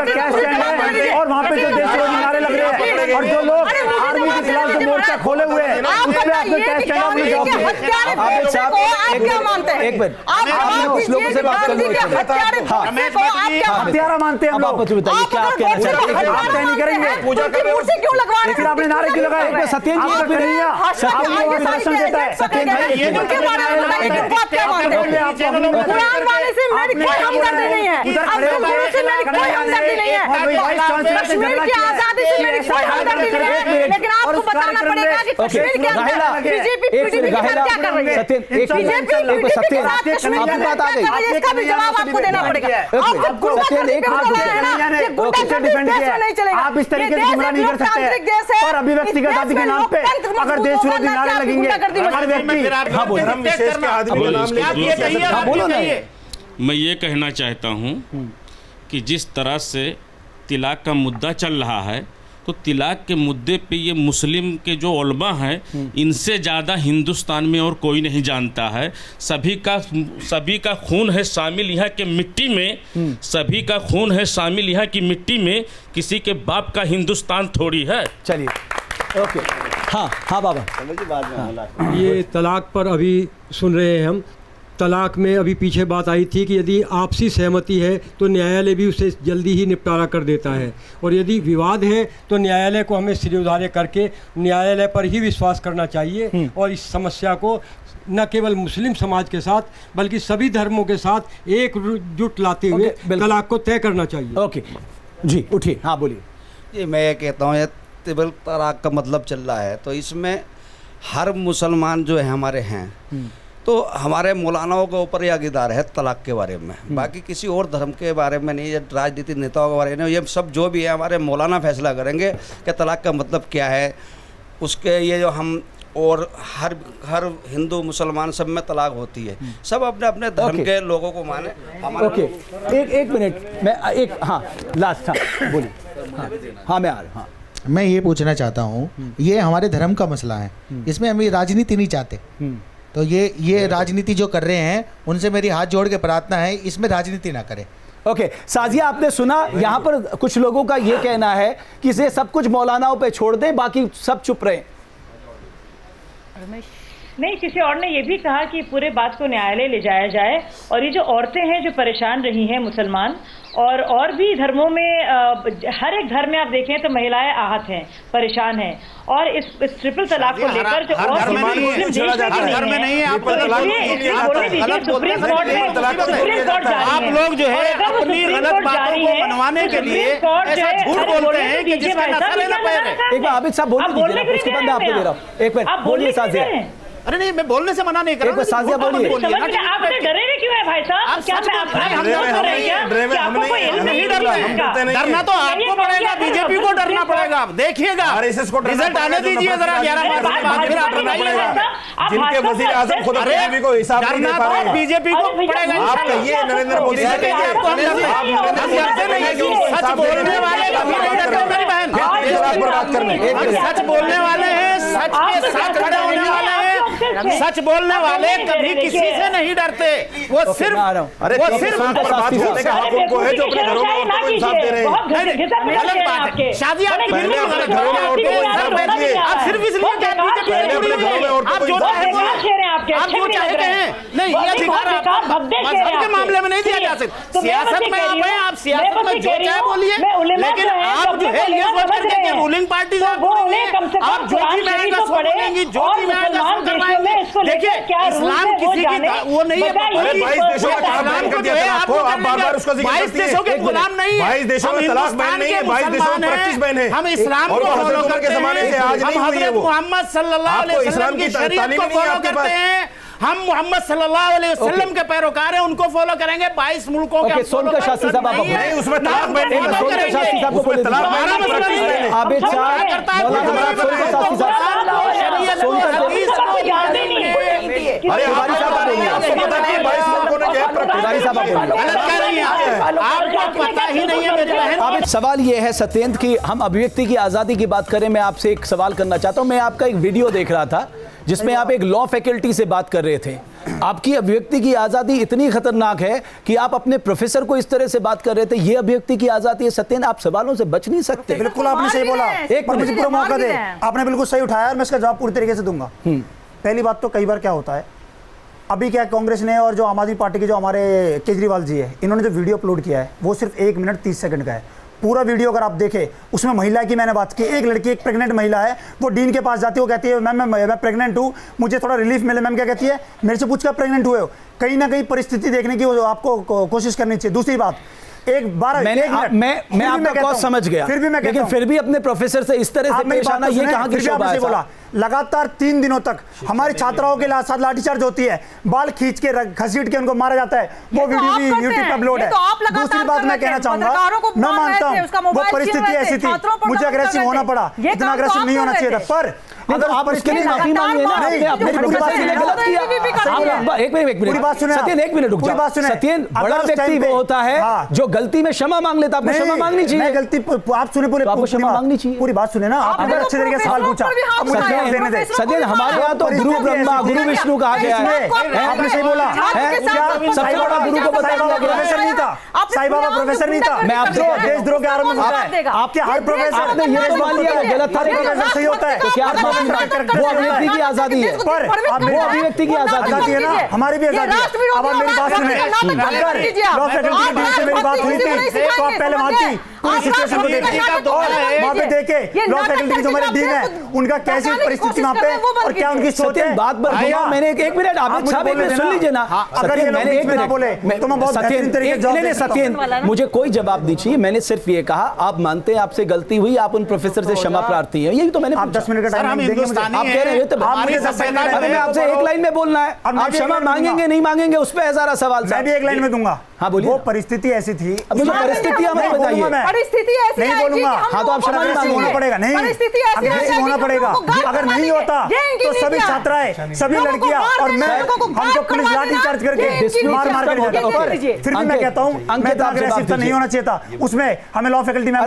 [SPEAKER 6] क्या स्टैंड है? और वहाँ पे जो देश विरोधी नारे लग रहे हैं और जो लोग आर्मी के खिलाफ जो मोर्चा खोले हुए हैं, उस पे आपका क्या स्टैंड है?
[SPEAKER 2] आप क्या मानते हैं?
[SPEAKER 1] एक मिनट,
[SPEAKER 2] आप
[SPEAKER 1] आपने कुछ लोगों से बात कर ली।
[SPEAKER 6] हत्यारा मानते हैं हम लोग।
[SPEAKER 1] आप बताइए क्या आप कहना चाहते हैं?
[SPEAKER 6] आप तय नहीं करेंगे।
[SPEAKER 2] पूजा क्यों लगवा रहे
[SPEAKER 6] फिर आपने नारे क्यों लगाए?
[SPEAKER 1] सत्येंद्र जी,
[SPEAKER 6] आपको नहीं है। आपको भाषण देता है।
[SPEAKER 1] सत्येंद्र जी,
[SPEAKER 2] उनके बारे में बताइए, तुमको आप क्या मानते हो? कुरान वाले से मेरी कोई हमदर्दी नहीं है, अब्दुल गुरु से मेरी कोई हमदर्दी नहीं है, कश्मीर की आजादी से मेरी कोई हमदर्दी नहीं है, लेकिन आपको बताना पड़ेगा कि कश्मीर के अंदर बीजेपी पीडीपी के साथ क्या कर रही है। बीजेपी के साथ कश्मीर के अंदर क्या कर रही है, इसका भी जवाब आपको देना पड़ेगा। आपको
[SPEAKER 6] आप इस तरीके से गुमराह नहीं कर सकते। और अभिव्यक्ति की आजादी के नाम पे अगर देश विरोधी नारे लगेंगे, हर व्यक्ति
[SPEAKER 3] धर्म विशेष के आदमी का नाम लेके
[SPEAKER 9] मैं ये कहना चाहता हूँ कि जिस तरह से तिलाक का मुद्दा चल रहा है, तो तिलाक के मुद्दे पे ये मुस्लिम के जो उलमा हैं, इनसे ज़्यादा हिंदुस्तान में और कोई नहीं जानता है। सभी का खून है शामिल यहाँ के मिट्टी में, सभी का खून है शामिल यहाँ की मिट्टी में, किसी के बाप का हिंदुस्तान थोड़ी है।
[SPEAKER 1] चलिए, ओके, हाँ बाबा,
[SPEAKER 10] ये तलाक पर अभी सुन रहे हैं हम। तलाक में अभी पीछे बात आई थी कि यदि आपसी सहमति है तो न्यायालय भी उसे जल्दी ही निपटारा कर देता है, और यदि विवाद है तो न्यायालय को हमें सिरउधार्य करके न्यायालय पर ही विश्वास करना चाहिए, और इस समस्या को न केवल मुस्लिम समाज के साथ बल्कि सभी धर्मों के साथ एकजुट लाते हुए तलाक को तय करना चाहिए।
[SPEAKER 1] ओके जी, उठिए, हाँ बोलिए।
[SPEAKER 11] जी, मैं ये कहता हूँ, ये तिबल तलाक का मतलब चल रहा है, तो इसमें हर मुसलमान जो है हमारे हैं, तो हमारे मौलानाओं के ऊपर यह अगीदार है तलाक के बारे में, बाकी किसी और धर्म के बारे में नहीं, या राजनीतिक नेताओं के बारे में, ये सब जो भी है हमारे मौलाना फैसला करेंगे कि तलाक का मतलब क्या है। उसके ये जो हम और हर हिंदू मुसलमान सब में तलाक होती है, सब अपने अपने धर्म के लोगों को माने।
[SPEAKER 1] ओके, एक मिनट, मैं एक, हाँ लास्ट, हाँ बोलिए। हाँ मैं आ रहा हूँ।
[SPEAKER 12] मैं ये पूछना चाहता हूँ, ये हमारे धर्म का मसला है, इसमें हम राजनीति नहीं चाहते, तो ये राजनीति जो कर रहे हैं उनसे मेरी हाथ जोड़ के प्रार्थना है, इसमें राजनीति ना करें।
[SPEAKER 1] ओके, साजिया, आपने सुना, यहाँ पर कुछ लोगों का ये कहना है कि इसे सब कुछ मौलानाओं पे छोड़ दें, बाकी सब चुप रहें।
[SPEAKER 4] नहीं, किसी और ने ये भी कहा कि पूरे बात को न्यायालय ले जाया जाए, और ये जो औरतें हैं जो परेशान रही हैं मुसलमान और भी धर्मों में, हर एक धर्म में आप देखें तो महिलाएं आहत हैं, परेशान हैं, और इस ट्रिपल तलाक को लेकर जो और सुप्रीम कोर्ट
[SPEAKER 7] आप लोग जो है अपनी गलत बातों को मनवाने के लिए ऐसा झूठ बोलते हैं कि जिसका नशा लेना पैर है।
[SPEAKER 1] एक बार आबिद साहब बोलने दीजिए, उसके बाद मैं आपको दे रहा हूँ। एक मिनट बोलिए साजिया।
[SPEAKER 7] अरे नहीं, मैं बोलने से मना नहीं कर रहा।
[SPEAKER 1] साजिया बोलिए।
[SPEAKER 4] आप डरे हुए क्यों है भाई साहब? क्या
[SPEAKER 7] डरना तो आपको पड़ेगा, बीजेपी को डरना पड़ेगा। देखिएगा रिजल्ट आने दीजिए जरा 11 मार्च के बाद, फिर आप बताइएगा।
[SPEAKER 3] जिनके वजीर आजम खुद बीजेपी को हिसाब नहीं दे पा रहे हैं,
[SPEAKER 7] बीजेपी को पड़ेगा।
[SPEAKER 3] आप कहिए नरेंद्र मोदी से कहिए,
[SPEAKER 7] आपको हम डरते नहीं, सच बोलने वाले कभी नहीं डरते मेरी बहन। सच बोलने वाले हैं, सच के साथ खड़े होने वाले हैं, सच बोलने वाले कभी किसी से नहीं डरते। वो सिर्फ
[SPEAKER 3] बात करने का हक उनको है जो अपने घरों में औरतों को इंसाफ दे रहे हैं।
[SPEAKER 7] गलत बात है, शादी आप बिल्कुल गलत
[SPEAKER 3] घरों में औरतों को इंसाफ दीजिए।
[SPEAKER 7] आप सिर्फ इसलिए आप जो चाहे कहें, नहीं ये अधिकार मजहब के मामले में नहीं दिया जा सकता। सियासत में आप हैं, आप सियासत में जो चाहे बोलिए, लेकिन आप जो है ये सोच करके कि रूलिंग पार्टी से आप जो जी मैं का बोलेंगी, जो जी मैं देखिए इस्लाम किसी की वो नहीं है।
[SPEAKER 3] 22 देशों में तलाक बैन कर दिया तलाक को, आप बार-बार उसका जिक्र करती हैं।
[SPEAKER 7] 22 देशों के गुलाम नहीं है,
[SPEAKER 3] 22 देशों में तलाक बैन नहीं है, 22 देशों में प्रैक्टिस बैन है।
[SPEAKER 7] हम इस्लाम को फॉलो करते हैं,
[SPEAKER 3] जमाने से आज नहीं हुई है वो।
[SPEAKER 7] मोहम्मद सल्लल्लाहु अलैहि वसल्लम की शरीयत को फॉलो करते हैं। हम मोहम्मद सल्लल्लाहु अलैहि वसल्लम के पैरोकार हैं, उनको फॉलो करेंगे। 22 मुल्कों के
[SPEAKER 1] सोनकर शास्त्री साहब, आप
[SPEAKER 3] नहीं उसमें तलाक बैन नहीं,
[SPEAKER 1] सोनकर शास्त्री साहब को बोले आबिद
[SPEAKER 3] अरे
[SPEAKER 7] आपको पता ही नहीं है मेरी बहन।
[SPEAKER 1] अब सवाल ये है सत्येंद्र की, हम अभिव्यक्ति की आजादी की बात करें, मैं आपसे एक सवाल करना चाहता हूं। मैं आपका एक वीडियो देख रहा था जिसमें आप एक लॉ फैकल्टी से बात कर रहे थे। आपकी अभिव्यक्ति की आजादी इतनी खतरनाक है कि आप अपने प्रोफेसर को इस तरह से बात कर रहे थे, ये अभिव्यक्ति की आजादी है। सत्येंद्र, आप सवालों से बच नहीं सकते।
[SPEAKER 6] बिल्कुल आपने सही बोला, एक मुझे पूरा मौका दे। आपने बिल्कुल सही उठाया और मैं इसका जवाब पूरी तरीके से दूंगा। पहली बात तो कई बार क्या होता है अभी क्या कांग्रेस ने और जो आम आदमी पार्टी के जो हमारे केजरीवाल जी है, इन्होंने जो वीडियो अपलोड किया है वो सिर्फ 1 मिनट 30 सेकंड का है। पूरा वीडियो अगर आप देखें, उसमें महिला की मैंने बात की, एक लड़की, एक प्रेग्नेंट महिला है, वो डीन के पास जाती है, वो कहती है मैम मैं प्रेग्नेंट हूँ, मुझे थोड़ा रिलीफ मिले। मैम क्या कहती है, मेरे से पूछ कर प्रेग्नेंट हुए हो। कहीं ना कहीं परिस्थिति देखने की आपको कोशिश करनी चाहिए। दूसरी बात,
[SPEAKER 1] मैं आपका कॉज समझ गया, लेकिन फिर भी अपने प्रोफेसर से इस तरह से पेश आना, ये कहाँ की शोभा है?
[SPEAKER 6] बोला लगातार 3 दिनों तक हमारी छात्राओं के साथ लाठीचार्ज होती है, बाल खींच के घसीट के उनको मारा जाता है, वो वीडियो भी यूट्यूब पर अपलोड है। दूसरी बात मैं कहना चाहूंगा, मैं मानता हूँ वो परिस्थिति ऐसी थी, मुझे अग्रेसिव होना पड़ा, इतना अग्रेसिव नहीं होना चाहिए था, पर
[SPEAKER 1] अगर आप इसके लिए माफी मांगिए ना, आपने प्रोफेसर के लिए गलत किया। एक मिनट
[SPEAKER 6] पूरी बात सुने,
[SPEAKER 1] सत्येंद्र, 1 मिनट रुक जाओ। सत्येंद्र, बड़ा व्यक्ति वो होता है जो गलती में क्षमा मांग लेता, आपको क्षमा मांगनी चाहिए।
[SPEAKER 6] गलती आप सुने, आपको क्षमा मांगनी चाहिए, पूरी बात सुने ना। आपने अच्छे तरीके से सवाल पूछा,
[SPEAKER 1] सत्येंद्र, हमारे यहाँ तो गुरु ब्रह्मा गुरु विष्णु कहा गया है,
[SPEAKER 6] आपने सही बोला।
[SPEAKER 1] सबसे बड़ा गुरु को बताया गया,
[SPEAKER 6] प्रोफेसर नहीं था, साईं बाबा प्रोफेसर नहीं था।
[SPEAKER 1] मैं आपसे
[SPEAKER 6] देशद्रोह के आरोप में आपके हर प्रोफेसर
[SPEAKER 1] ने ये तो मान लिया गलत था,
[SPEAKER 6] प्रोफेसर सही होता है,
[SPEAKER 1] तो क्या वो अभिव्यक्ति की आजादी है?
[SPEAKER 6] पर
[SPEAKER 1] वो अभिव्यक्ति की आजादी
[SPEAKER 6] है ना, हमारी भी आजादी है। अब आप मेरी बात सुने, अगर लॉ फैकल्टी से मेरी बात हुई थी तो आप पहले वहां की पूरी सिचुएशन को देखिए, वहां पे देखे लॉ फैकल्टी की जो हमारे डीन है उनका कैसी परिस्थिति वहां पे और क्या उनकी सोच है।
[SPEAKER 1] बात पर मैंने 1 मिनट आप सुन लीजिए ना।
[SPEAKER 6] अगर ये मैंने 1 मिनट बोले तो मैं बहुत बेहतरीन तरीके से जवाब।
[SPEAKER 1] सत्येंद्र, मुझे कोई जवाब दीजिए, मैंने सिर्फ ये कहा आप मानते हैं आपसे गलती हुई, आप उन प्रोफेसर से क्षमा प्रार्थी हैं, यही तो मैंने।
[SPEAKER 6] आप 10 मिनट का टाइम देंगे मुझे,
[SPEAKER 1] आप कह रहे हैं तो मैं आपसे 1 लाइन में बोलना है, आप क्षमा मांगेंगे नहीं मांगेंगे उस पर हजारा सवाल।
[SPEAKER 6] मैं भी 1 लाइन में दूंगा।
[SPEAKER 1] हाँ बोलिए।
[SPEAKER 6] वो परिस्थिति ऐसी थी,
[SPEAKER 1] मुझे परिस्थिति हमें बताइए।
[SPEAKER 2] परिस्थिति ऐसी
[SPEAKER 6] नहीं बोलूंगा।
[SPEAKER 1] हाँ तो आप क्षमा
[SPEAKER 6] होना पड़ेगा, नहीं अग्रेसिव होना पड़ेगा। अगर नहीं होता तो सभी छात्राएं, सभी लड़कियां और मैं, हमको पुलिस लाठी चार्ज करके मार कर जाता। फिर भी मैं कहता हूँ अग्रेसिव नहीं होना चाहिए था। उसमें हमें लॉ फैकल्टी में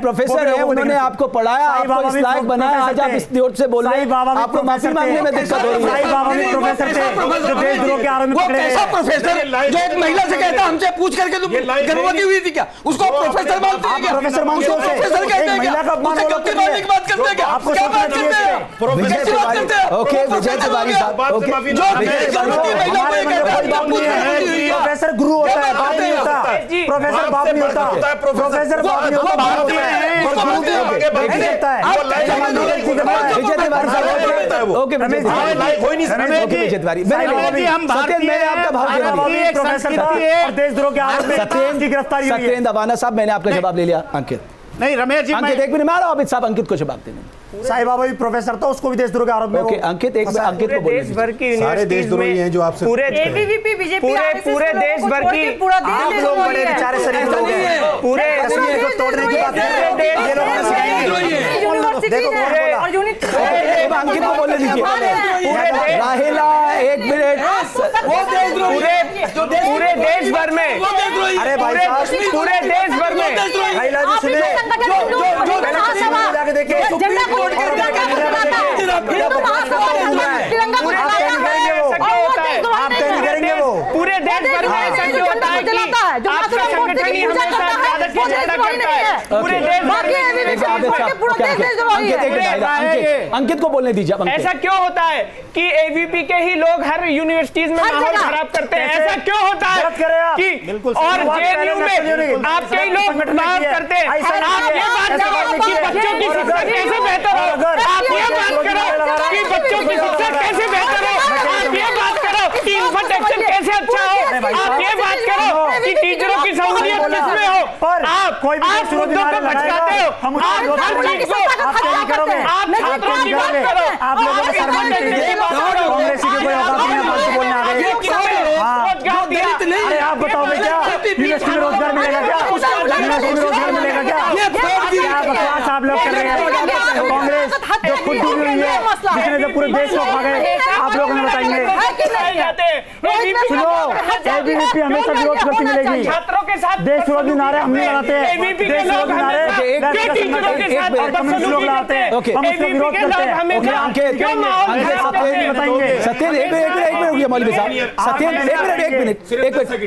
[SPEAKER 1] प्रोफेसर है, उन्होंने आपको पढ़ाया, आपको इस लायक बनाया, आज आप इस जोर से बोल रहे हैं, आपको माफी मांगने में दिक्कत हो रही है।
[SPEAKER 6] साईं बाबा भी प्रोफेसर थे जो देशद्रोह के आरोप में पकड़े गए।
[SPEAKER 5] प्रोफेसर जो एक महिला से कहता हमसे पूछ करके तुम गर्भवती हुई थी क्या, उसको प्रोफेसर मानते हैं क्या?
[SPEAKER 6] प्रोफेसर मानते हैं,
[SPEAKER 5] प्रोफेसर कहते हैं
[SPEAKER 6] महिला का अपमान हो
[SPEAKER 5] गलती मानने की बात करते हैं क्या?
[SPEAKER 6] आपको
[SPEAKER 5] क्या बात करते हैं?
[SPEAKER 1] विजय तिवारी, ओके विजय तिवारी साहब, ओके
[SPEAKER 6] प्रोफेसर गुरु होता है, बाप नहीं होता, प्रोफेसर बाप नहीं होता, प्रोफेसर बाप नहीं होता, बाप होता है,
[SPEAKER 1] विजय तिवारी साहब, ओके विजय तिवारी, मैंने आपका भाव
[SPEAKER 6] देशद्रोह के आरोप में की गिरफ्तारी हुई है।
[SPEAKER 1] सत्येंद्र अवाना साहब, मैंने आपका जवाब ले लिया। अंकित
[SPEAKER 7] नहीं, रमेश जी,
[SPEAKER 1] अंकित 1 मिनट में आ रहा हूं, अमित साहब अंकित को जवाब देने।
[SPEAKER 6] साईं बाबा भी प्रोफेसर था, उसको भी देशद्रोह के आरोप में।
[SPEAKER 1] ओके अंकित, एक मिनट अंकित को बोलने
[SPEAKER 7] देश भर की
[SPEAKER 3] सारे देशद्रोही हैं जो आपसे
[SPEAKER 7] पूरे
[SPEAKER 2] एबीवीपी बीजेपी
[SPEAKER 7] पूरे देश भर की
[SPEAKER 2] पूरा
[SPEAKER 6] आप लोग बड़े बेचारे शरीफ लोग हैं,
[SPEAKER 7] पूरे
[SPEAKER 6] कश्मीर को तोड़ने की बात कर रहे हैं, ये लोग
[SPEAKER 2] यूनिवर्सिटी है और यूनिट
[SPEAKER 1] अंकित को बोलने दीजिए। राहिला 1 मिनट,
[SPEAKER 7] पूरे देश भर में,
[SPEAKER 6] अरे भाई साहब
[SPEAKER 7] पूरे देश भर में
[SPEAKER 6] राहिला जी सुने, जाके देखिए आप तय करेंगे वो
[SPEAKER 7] पूरे देश भर में ऐसा क्यों होता है कि आपका संगठन ही हमेशा ज्यादा से ज्यादा करता है? पूरे देश
[SPEAKER 1] अंकित को बोलने दीजिए।
[SPEAKER 7] ऐसा क्यों होता है कि एबीपी के ही लोग हर यूनिवर्सिटीज में माहौल खराब करते हैं? ऐसा क्यों होता है कि और जेएनयू में आपके ही लोग माफ करते हैं? आप ये बात करो कि बच्चों की शिक्षा कैसे बेहतर हो, आप ये बात करो कि बच्चों की शिक्षा कैसे बेहतर हो, आप ये बात करो कि इंफ्रास्ट्रक्चर कैसे अच्छा हो, आप ये बात करो कि टीचरों की सहूलियत किसमें हो। आप मुद्दों को भटकाते हो, आप हर चीज को आप छात्रों की बात करो,
[SPEAKER 6] आप लोगों को शर्माने के लिए कांग्रेस की कोई औकात नहीं है आपको बोलने आ गए। अरे आप बताओगे क्या यूनिवर्सिटी में रोजगार मिलेगा क्या? यूनिवर्सिटी में रोजगार मिलेगा क्या? बकवास आप लोग कर रहे हैं। कांग्रेस जो खुद डूबी हुई है, जिसने जो पूरे देश को खा गए, आप लोग हमें बताएंगे। सुनो, एबीवीपी हमेशा विरोध करती मिलेगी।
[SPEAKER 7] छात्रों के साथ
[SPEAKER 6] देश विरोधी नारे हम नहीं लगाते हैं, देश विरोधी नारे लोग लगाते हैं, हम उसका विरोध करते हैं।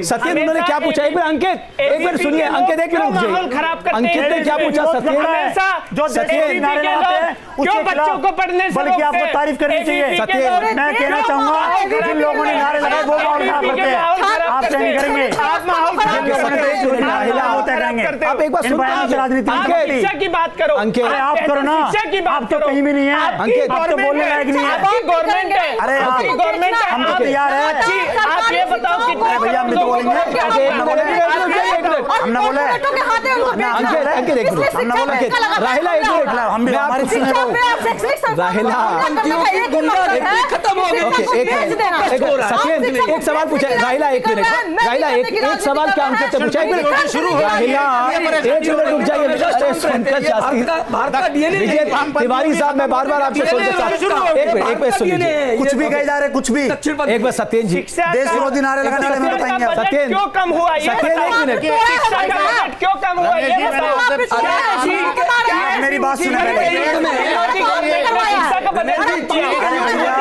[SPEAKER 1] सत्येंद्र उन्होंने क्या पूछा? एक मिनट अंकित, एक मिनट सुनिए अंकित, एक मिनट अंकित ने क्या पूछा?
[SPEAKER 7] जो बच्चों को पढ़ने से
[SPEAKER 6] बल्कि आप को तारीफ करनी चाहिए। मैं कहना चाहूंगा जिन लोगों ने नारे लगाए वो माहौल खराब करते हैं, आपसे नहीं करेंगे।
[SPEAKER 1] आप एक बार
[SPEAKER 6] राजनीति
[SPEAKER 7] की बात करो,
[SPEAKER 6] आप करो ना, आप तो कहीं भी नहीं है, आप तो बोलने लायक नहीं है।
[SPEAKER 7] गवर्नमेंट है,
[SPEAKER 6] अरे
[SPEAKER 7] गवर्नमेंट है,
[SPEAKER 6] हम तो तैयार है।
[SPEAKER 7] आप ये बताओ कि
[SPEAKER 6] भैया हम तो बोलेंगे, हम ना बोले
[SPEAKER 1] राहिला एक मिनट,
[SPEAKER 6] हम भी हमारी
[SPEAKER 1] राहिला खत्म हो गया। सत्येंद्र एक सवाल पूछा, राहिला एक मिनट, राहिला एक सवाल क्या अंकित से पूछा, एक मिनट राहिला एक मिनट रुक जाइए। तिवारी साहब मैं बार बार आपसे सुनता, एक मिनट सुन लीजिए,
[SPEAKER 6] कुछ भी कहे जा रहे, कुछ भी
[SPEAKER 1] एक बार सत्येंद्र जी
[SPEAKER 6] देश विरोधी नारे लगाने वाले में बताएंगे।
[SPEAKER 1] सत्येंद्र
[SPEAKER 7] क्यों कम हुआ,
[SPEAKER 1] सत्येंद्र एक मिनट
[SPEAKER 7] क्यों कम हुआ ये बताओ।
[SPEAKER 6] मेरी बात सुने,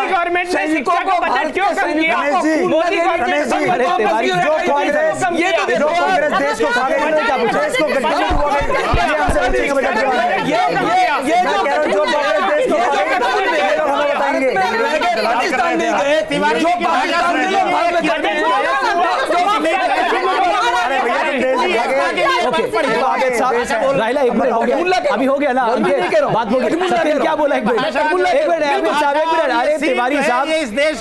[SPEAKER 7] गवर्नमेंट ने शिक्षा का बजट क्यों कम किया? मोदी
[SPEAKER 6] रमेश जी, जो कांग्रेस देश को खा गई, क्या पूछा, देश को गठबंधन हुआ है, ये हमसे पूछेंगे बजट के बारे में। मैं कह रहा हूं जो कांग्रेस देश को खा गई हमें बताएंगे। तिवारी
[SPEAKER 1] राहिला एक मिनट हो गया, अभी हो गया ना, बात हो गई। सत्येंद्र क्या बोला, एक मिनट आबिद साहब, एक मिनट, अरे तिवारी साहब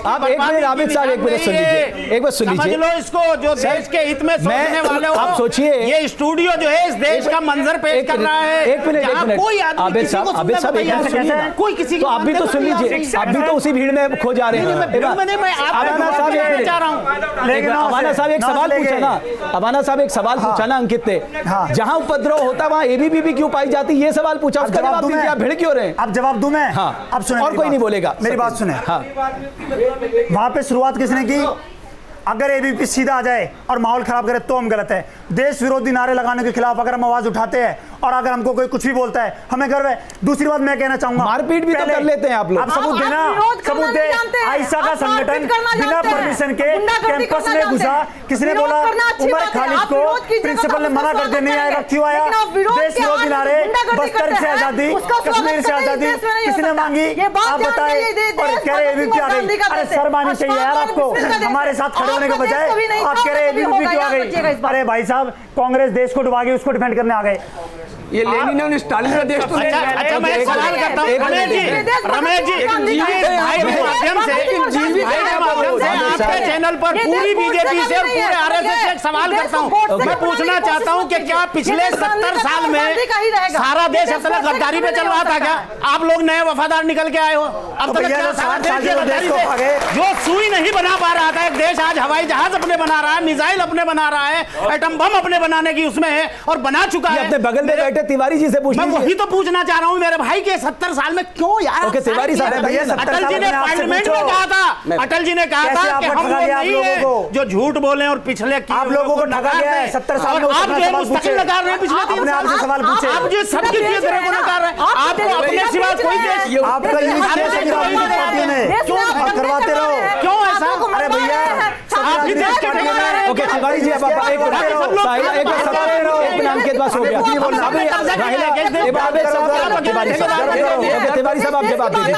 [SPEAKER 1] आप एक मिनट, आबिद साहब एक मिनट सुन लीजिए, एक बार सुन लीजिए।
[SPEAKER 13] लो इसको जो देश के हित में सोचने वाले हो,
[SPEAKER 1] आप सोचिए
[SPEAKER 13] ये स्टूडियो जो है इस देश का मंजर पेश कर रहा है।
[SPEAKER 1] एक मिनट
[SPEAKER 13] कोई
[SPEAKER 1] आबिद साहब
[SPEAKER 13] कोई किसी
[SPEAKER 1] तो आप भी तो सुन लीजिए, आप भी तो उसी भीड़ में खो जा रहे हैं। अबाना साहब एक सवाल पूछा ना, अबाना साहब एक सवाल पूछा ना अंकित ने, जहां उपद्रव होता वहां एबीवीपी क्यों पाई जाती, ये सवाल पूछा, उसका जवाब दीजिए। आप भिड़ क्यों रहे?
[SPEAKER 6] अब जवाब दूं मैं?
[SPEAKER 1] हाँ,
[SPEAKER 6] अब सुने,
[SPEAKER 1] और कोई नहीं बोलेगा,
[SPEAKER 6] मेरी बात सुने।
[SPEAKER 1] हाँ,
[SPEAKER 6] वहां पे शुरुआत किसने की? अगर एबीपी सीधा आ जाए और माहौल खराब करे तो हम गलत है। देश विरोधी नारे लगाने के खिलाफ अगर हम आवाज उठाते हैं और अगर हमको कोई कुछ भी बोलता है हमें गर्व है। दूसरी बात मैं कहना चाहूंगा,
[SPEAKER 1] मारपीट भी तो कर लेते हैं आप लोग।
[SPEAKER 6] आप सबूत देना, सबूत दे। आयशा का संगठन बिना परमिशन के कैंपस में घुसा, किसने बोला? उमर खालिद को प्रिंसिपल ने मना कर दिया, नहीं आएगा, क्यों आया? देश विरोधी नारे, बस्तर से आजादी, कश्मीर से आजादी किसने मांगी? आप बताएं। और कह रहे एबीपी आ गई, अरे शर्म आनी चाहिए यार आपको, हमारे साथ खड़े होने के बजाय आप कह रहे एबीपी क्यों आ गई? अरे भाई साहब, कांग्रेस देश को डुबा गई, उसको डिफेंड करने आ गए।
[SPEAKER 5] ये लेनिन और स्टालिन का देश तो नहीं।
[SPEAKER 13] अच्छा मैं सवाल करता हूं रमेश जी, भाई के माध्यम से आपके चैनल पर पूरी बीजेपी से और पूरे आरएसएस से एक सवाल करता हूं। मैं पूछना चाहता हूं कि क्या पिछले 70 साल में सारा देश अब तक गद्दारी पे चल रहा था क्या? आप लोग नए वफादार निकल के आए हो? अब तक जो सुई नहीं बना पा रहा था एक देश, आज हवाई जहाज अपने बना रहा है, मिसाइल अपने बना रहा है, एटम बम अपने बनाने की उसमें है और बना चुका है।
[SPEAKER 1] अपने बगल में बैठे तिवारी जी से पूछ
[SPEAKER 13] मैं वही तो पूछना चाह रहा हूं मेरे भाई के 70 साल में क्यों यार?
[SPEAKER 1] ओके तिवारी साहब,
[SPEAKER 13] अटल जी ने पार्लियामेंट में कहा था, अटल जी ने कहा था कि हम लोग नहीं है जो झूठ बोले और पिछले
[SPEAKER 6] आप लोगों को ठगा गया है 70 साल में।
[SPEAKER 13] आप जो मुस्तकिल लगा रहे हैं पिछले 3 साल से सवाल पूछे, आप जो सबकी चीज को नकार रहे हैं, आपको अपने सिवा कोई देश
[SPEAKER 6] आपका यूज करवाते रहो,
[SPEAKER 13] क्यों ऐसा?
[SPEAKER 6] अरे भैया
[SPEAKER 13] आप ही देश के ठेकेदार हैं।
[SPEAKER 1] ओके तिवारी जी, अब एक अंकित पास हो गया। तिवारी साहब आप जवाब दीजिए।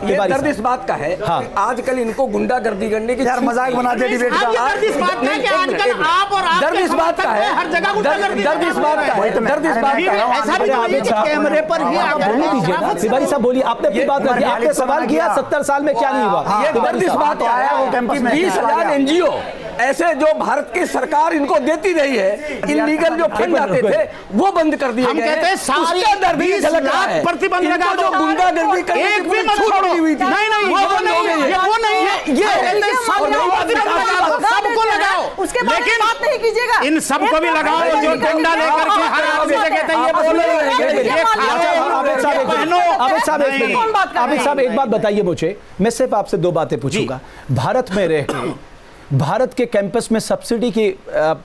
[SPEAKER 5] ये दर्द इस बात का है, आजकल इनको गुंडागर्दी करने की
[SPEAKER 6] यार मजाक बना दिया डिबेट का।
[SPEAKER 13] दर्द इस बात का है कि आजकल आप और आप
[SPEAKER 5] दर्द इस बात का है,
[SPEAKER 13] हर जगह गुंडागर्दी,
[SPEAKER 5] दर्द इस बात का है, दर्द इस बात का है।
[SPEAKER 13] ऐसा भी नहीं है कैमरे पर ही आप
[SPEAKER 1] बोलने दीजिए ना। तिवारी साहब बोलिए, आपने अपनी बात रखी, आपने सवाल किया 70 साल में क्या नहीं हुआ।
[SPEAKER 5] ये दर्द इस बात का है कि 20,000 एनजीओ ऐसे जो भारत की सरकार इनको देती रही है, इलीगल जो फंड आते थे वो बंद कर दिए गए।
[SPEAKER 13] हम कहते हैं सारी
[SPEAKER 5] 20 लाख
[SPEAKER 13] प्रतिबंध लगा दो,
[SPEAKER 5] जो गुंडागर्दी करने
[SPEAKER 13] एक भी मत छोड़ो। नहीं वो नहीं है, वो नहीं है, ये सबको लगाओ,
[SPEAKER 2] उसके बाद बात नहीं कीजिएगा।
[SPEAKER 13] इन सबको भी लगाओ जो डंडा लेकर के हर आदमी से कहते हैं ये बोलो।
[SPEAKER 1] आबिद साहब एक बात बताइए मुझे, मैं सिर्फ आपसे 2 बातें पूछूंगा। भारत में रह भारत के कैंपस में सब्सिडी की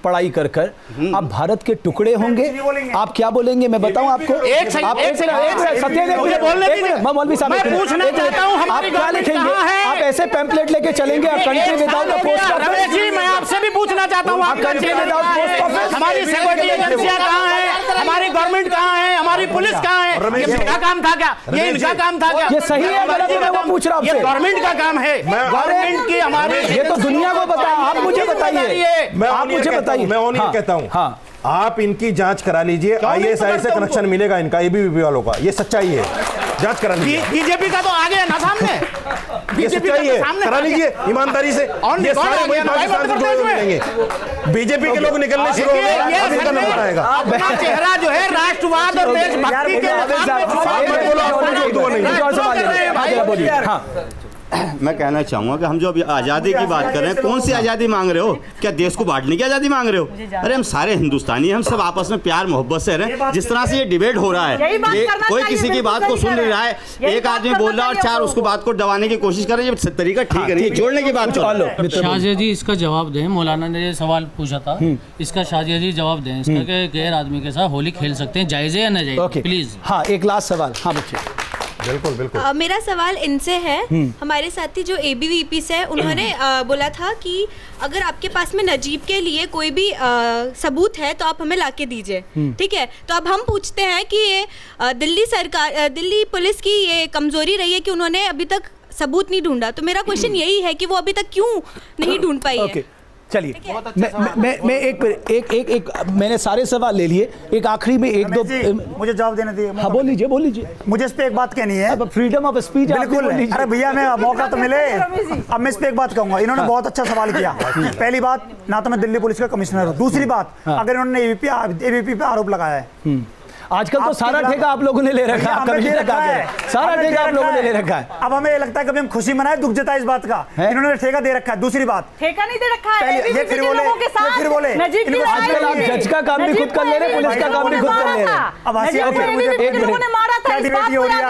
[SPEAKER 1] पढ़ाई कर कर आप भारत के टुकड़े होंगे, आप क्या बोलेंगे मैं बताऊं आपको। मौलवी साहब,
[SPEAKER 13] मैं पूछना चाहता हूं
[SPEAKER 1] आप क्या लिखेंगे, आप ऐसे पैम्पलेट लेके चलेंगे country without post office?
[SPEAKER 13] Ramesh ji, मैं आपसे भी पूछना चाहता हूँ, हमारी सिक्योरिटी एजेंसियां कहाँ हैं, हमारी गवर्नमेंट कहाँ है, हमारी पुलिस कहाँ है? ये इनका काम था क्या? ये इनका काम था क्या?
[SPEAKER 1] ये सही है गलत है, मैं वो पूछ रहा हूँ।
[SPEAKER 13] ये गवर्नमेंट का काम है, गवर्नमेंट की हमारे,
[SPEAKER 1] ये तो दुनिया को बताया, आप मुझे बताइए, आप मुझे बताइए।
[SPEAKER 3] मैं वो नहीं कहता हूँ।
[SPEAKER 1] हाँ,
[SPEAKER 3] आप इनकी जांच करा लीजिए, आईएसआई से कनेक्शन मिलेगा इनका, एबीवीपी वालों का, ये सच्चाई है, जांच करा लीजिए।
[SPEAKER 13] बीजेपी का तो आ गया ना सामने,
[SPEAKER 3] ये सच्चाई है, करा लीजिए ईमानदारी से। ये सारे वही पाकिस्तान से जुड़े हुए मिलेंगे, बीजेपी के लोग निकलने शुरू हो गए, अब इनका नाम बताएगा।
[SPEAKER 13] अपना चेहरा जो है राष्ट्रवाद और देशभक्ति के
[SPEAKER 14] मैं कहना चाहूँगा कि हम जो अभी आज़ादी की बात कर रहे हैं, कौन सी आज़ादी मांग रहे हो? क्या देश को बांटने की आज़ादी मांग रहे हो? अरे हम सारे हिंदुस्तानी, हम सब आपस में प्यार मोहब्बत से रहे हैं। जिस तरह से ये डिबेट हो रहा है, कोई किसी की बात को सुन नहीं रहा है, एक आदमी बोल रहा है और चार उसको बात को दबाने की कोशिश कर रहे हैं, ये तरीका ठीक है, जोड़ने की बात।
[SPEAKER 15] शाहजिया जी इसका जवाब दें, मौलाना ने ये सवाल पूछा था, इसका शाहजिया जी जवाब दें इसका कि गैर आदमी के साथ होली खेल सकते हैं, जायज़ है या नाजायज़? प्लीज़।
[SPEAKER 1] हाँ, एक लास्ट सवाल। हाँ बच्चे,
[SPEAKER 3] बिल्कुल बिल्कुल।
[SPEAKER 16] मेरा सवाल इनसे है, हमारे साथी जो एबीवीपी से उन्होंने बोला था कि अगर आपके पास में नजीब के लिए कोई भी सबूत है तो आप हमें लाके दीजिए, ठीक है? तो अब हम पूछते हैं कि ये दिल्ली पुलिस की ये कमजोरी रही है कि उन्होंने अभी तक सबूत नहीं ढूंढा, तो मेरा क्वेश्चन यही है कि वो अभी तक क्यों नहीं ढूंढ पाई है?
[SPEAKER 1] चलिए, मैं एक मैंने सारे सवाल ले लिए, एक आखिरी में एक दो
[SPEAKER 6] मुझे जवाब देने दिए।
[SPEAKER 1] हाँ बोल लीजिए।
[SPEAKER 6] मुझे इस पे एक बात कहनी है,
[SPEAKER 1] फ्रीडम ऑफ स्पीच।
[SPEAKER 6] बिल्कुल। अरे भैया, मैं मौका तो मिले, अब मैं इस पे एक बात कहूंगा। इन्होंने बहुत अच्छा सवाल किया। पहली बात, ना तो मैं दिल्ली पुलिस का कमिश्नर हूँ, दूसरी बात, अगर इन्होंने एबीवीपी पे आरोप लगाया है,
[SPEAKER 1] आजकल तो सारा ठेका आप लोगों ने ले रखा है, सारा ठेका आप लोगों ने ले रखा है।
[SPEAKER 6] अब हमें लगता है कभी हम खुशी मनाए, दुख जताए इस बात का, इन्होंने ठेका दे रखा है। दूसरी बात,
[SPEAKER 2] ठेका नहीं दे रखा है,
[SPEAKER 6] ये फिर बोले
[SPEAKER 1] आजकल आप जज का काम भी खुद कर ले रहे, पुलिस का काम भी खुद कर ले रहे।
[SPEAKER 6] अब हंसी आ रही